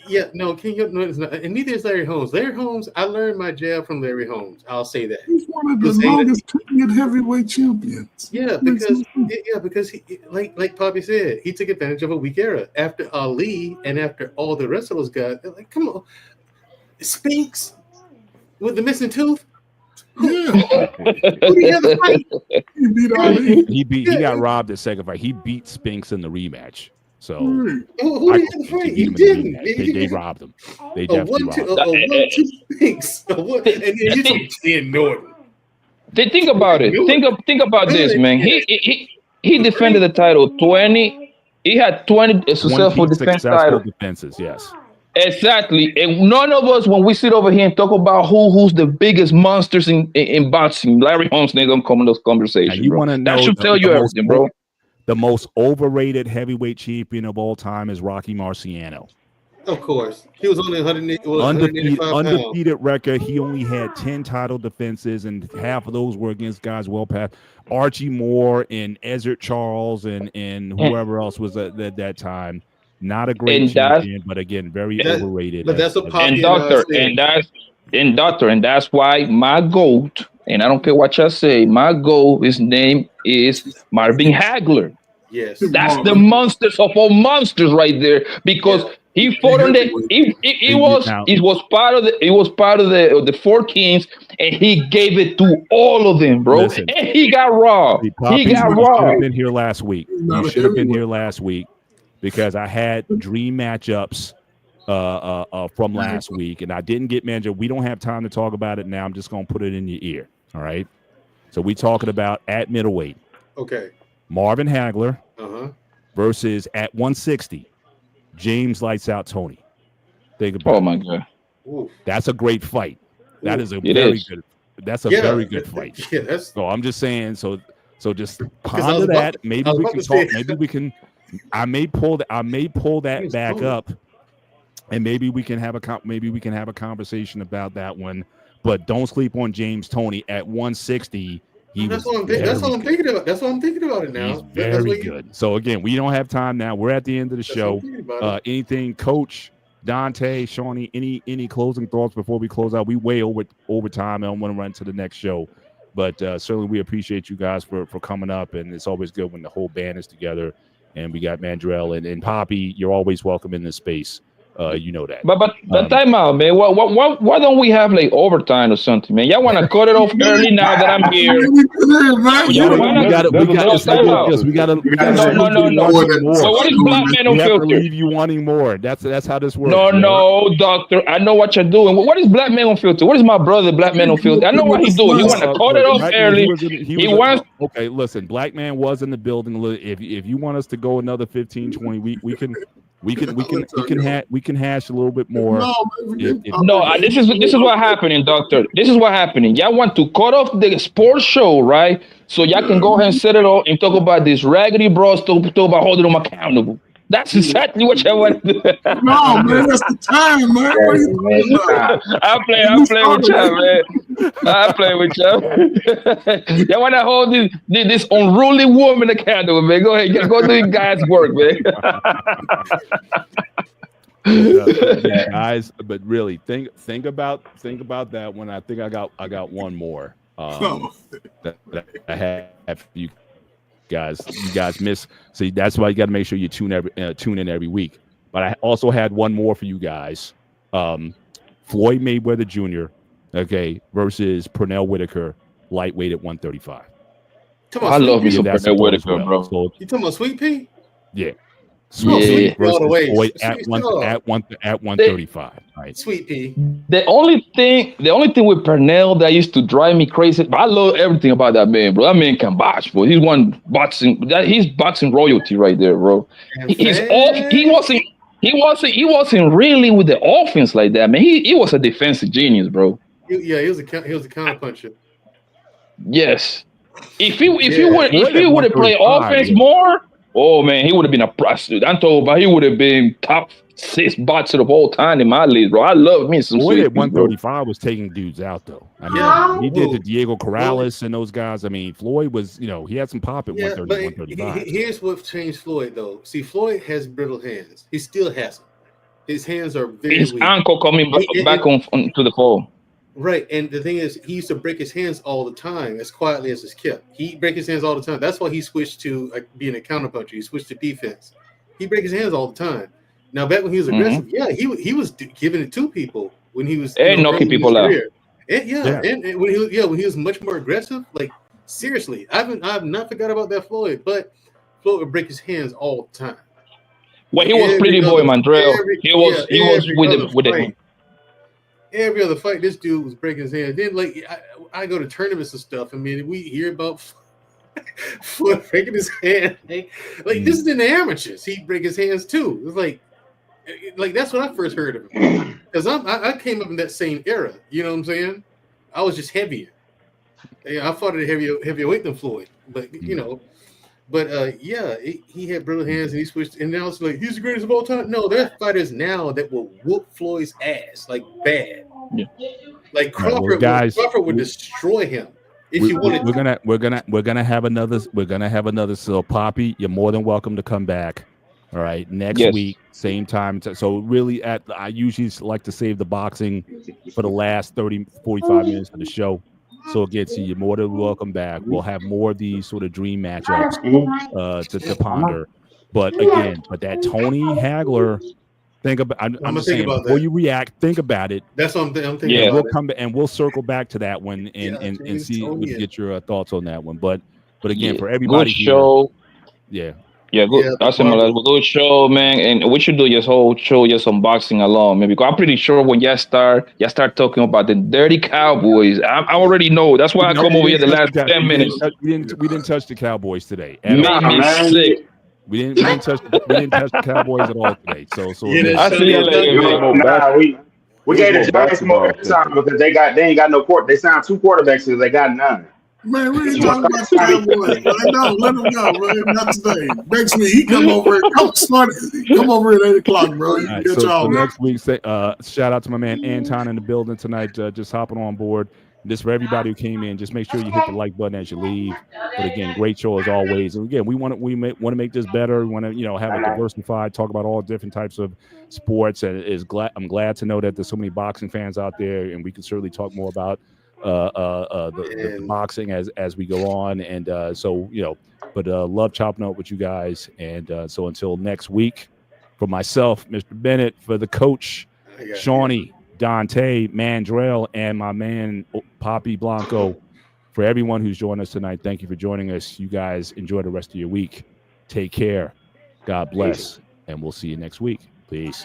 yeah, no, it's not. And neither is Larry Holmes. Larry Holmes, I learned my jab from Larry Holmes. I'll say that. He's one of the Just saying longest tenured heavyweight champions. Yeah, because he, like Poppy said, he took advantage of a weak era. After Ali and after all the rest of those guys, they're like, come on, Spinks with the missing tooth. Yeah, Who do you have to fight? he beat Ali. He got robbed at second fight. He beat Spinks in the rematch. So Right. Who I do you have to think fight? beat He him in the didn't. rematch. They robbed him. They A definitely 1-2, robbed him. a 1-2 Spinks. And then you took Ken Norton. Think about it. Think about this, man. He defended the title 20. He had 20 successful defense titles. Defenses, yes. Exactly. And none of us, when we sit over here and talk about who's the biggest monsters in boxing, Larry Holmes ain't gonna come in those conversations. Now, you bro. want to know That should tell you everything, bro. The most overrated heavyweight champion of all time is Rocky Marciano. Of course. He was only 185 pounds. Undefeated record. He only had 10 title defenses, and half of those were against guys well past Archie Moore and Ezzard Charles and whoever else was at that time. Not a great champion, but again, very overrated. But that's what And that's why my GOAT, and I don't care what you say, my GOAT, his name is Marvin Hagler. Yes. That's the monsters of all monsters right there, because he fought on the he was part of the Four Kings, and he gave it to all of them, bro. Listen, and he got robbed. Poppy, He got you should robbed. have been here last week. You should have been here last week because I had dream matchups from last week, and I didn't get manager. We don't have time to talk about it now. I'm just gonna put it in your ear. All right. So we talking about at middleweight. Okay. Marvin Hagler Uh-huh. versus at 160, James Lights Out Tony. Think about Oh my God. Oof. that's a great fight. That is a It very is. good. That's a very good fight. Yeah, that's So I'm just saying. So just I was ponder about that. to- Maybe I was we about can to say- talk. Maybe we can. I may pull that James back Tony. up, and maybe we can have a conversation about that one. But don't sleep on James Tony at 160. that's what I'm thinking about. That's what I'm thinking about it now. He's That's very what you- good. So again, we don't have time now. We're at the end of the that's what show. I'm thinking about it. Anything, Coach Dante, Shawnee, any closing thoughts before we close out? We way over time. I don't want to run to the next show, but certainly we appreciate you guys for coming up, and it's always good when the whole band is together. And we got Mandrell and Poppy. You're always welcome in this space. You know that. But time out, man. Why don't we have like overtime or something, man? Y'all want to cut it off early now that I'm here? No. So what is Black Man We have to Unfiltered? leave you wanting more. That's how this works. No, doctor. I know what you're doing. What is Black Man Unfiltered? What is my brother Black Man Unfiltered? I know what he's doing. He want to cut it off early. He wants. Okay, listen. Black Man was in the building. If you want us to go another 15, 20, we can hash a little bit more. No, this is what happening, doctor. This is what happening. Y'all want to cut off the sports show, right? So y'all can go ahead and set it all and talk about this raggedy bros, talk about holding them accountable. That's exactly what y'all want to do. No, man, that's the time, man. What are you talking about? I play with y'all, man. I play with y'all. Y'all want to hold this unruly woman accountable, man. Go ahead, go do your guys' work, man. Guys, but really think about that one. I think I got one more. That I have for you guys. You guys miss. See, that's why you got to make sure you tune in every week. But I also had one more for you guys. Floyd Mayweather Jr. Okay, versus Pernell Whitaker, lightweight at 135. I love me some That's Pernell as Whitaker, well. bro. So, You talking about Sweet Pea? yeah. Sweet Yeah. Pea All the versus way. Floyd Sweet at 135. Right. Sweet Pea. The only thing with Pernell that used to drive me crazy, but I love everything about that man, bro. That man can box, bro. He's one boxing. He's boxing royalty right there, bro. And He's fast. off. He wasn't really with the offense like that, man. He was a defensive genius, bro. He was a counter puncher. Yes. If he Yeah. would have played 135, offense yeah. more, oh man, he would have been a prostitute. I'm talking about he would have been top 6 boxer of all time in my league, bro. I love me some Floyd Sweet at Pea, bro. 135 was taking dudes out though. I mean, Yeah. he did the Diego Corrales and those guys. I mean, Floyd was, he had some pop at Yeah, 130, but 135. here's what changed Floyd though. See, Floyd has brittle hands. He still has them. His hands are very His weak. ankle coming back on to the fold. Right, and the thing is, he used to break his hands all the time, as quietly as it's kept. He break his hands all the time. That's why he switched to being a counterpuncher. He switched to defense. He break his hands all the time. Now, back when he was aggressive, yeah, he was giving it to people when he was And knocking people out. And when he was much more aggressive. Like seriously, I've not forgot about that Floyd, but Floyd would break his hands all the time. Well, he was Pretty Boy Mandrell. He was with the Every other fight, this dude was breaking his hand. Then, like, I go to tournaments and stuff. I mean, we hear about Floyd breaking his hand. Like, this is in the amateurs. He'd break his hands too. It's like that's when I first heard of him. Because I came up in that same era. You know what I'm saying? I was just heavier. I fought at a heavier weight than Floyd. But he had brittle hands and he switched, and now it's like he's the greatest of all time. No, there are fighters now that will whoop Floyd's ass like bad. Yeah. Like Crawford, Crawford would destroy him if you wanted. We're gonna have another. So Poppy, you're more than welcome to come back. All right, next week, same time. So really, I usually like to save the boxing for the last 30, 45 minutes of the show. So again, so you're more than welcome back. We'll have more of these sort of dream matchups to ponder. But again, that Tony Hagler, think about. I'm saying about before that. you react, think about it. That's what I'm thinking. Yeah. We'll come back and we'll circle back to that one and see get your thoughts on that one. But again, for everybody, good show. Yeah. Yeah, good. Yeah, That's a good show, man. And we should do this whole show just unboxing alone, man. Because I'm pretty sure when y'all start talking about the dirty Cowboys, I already know. That's why I come over here the last 10 minutes. We didn't touch the Cowboys today. Made me sick. We didn't touch the Cowboys at all today. So I see you later, man. We gave the Giants more time because they ain't got no court. They signed 2 quarterbacks because they got none. Man, we ain't talking about the Cowboys. No, let him go, man. Not today. Next week, he come over at 8 o'clock, bro. You all right, get so y'all. next week, shout out to my man Anton in the building tonight, just hopping on board. Just for everybody who came in, just make sure you hit the like button as you leave. But again, great show as always. And again, we want to make this better. We want to have a diversified, talk about all different types of sports. And I'm glad to know that there's so many boxing fans out there, and we can certainly talk more about the boxing as we go on. And but love chopping up with you guys. And so until next week, for myself, Mr. Bennett, for the coach, Shawnee, Dante, Mandrell, and my man Poppy Blanco, for everyone who's joined us tonight, thank you for joining us. You guys enjoy the rest of your week. Take care. God bless. And we'll see you next week. Peace.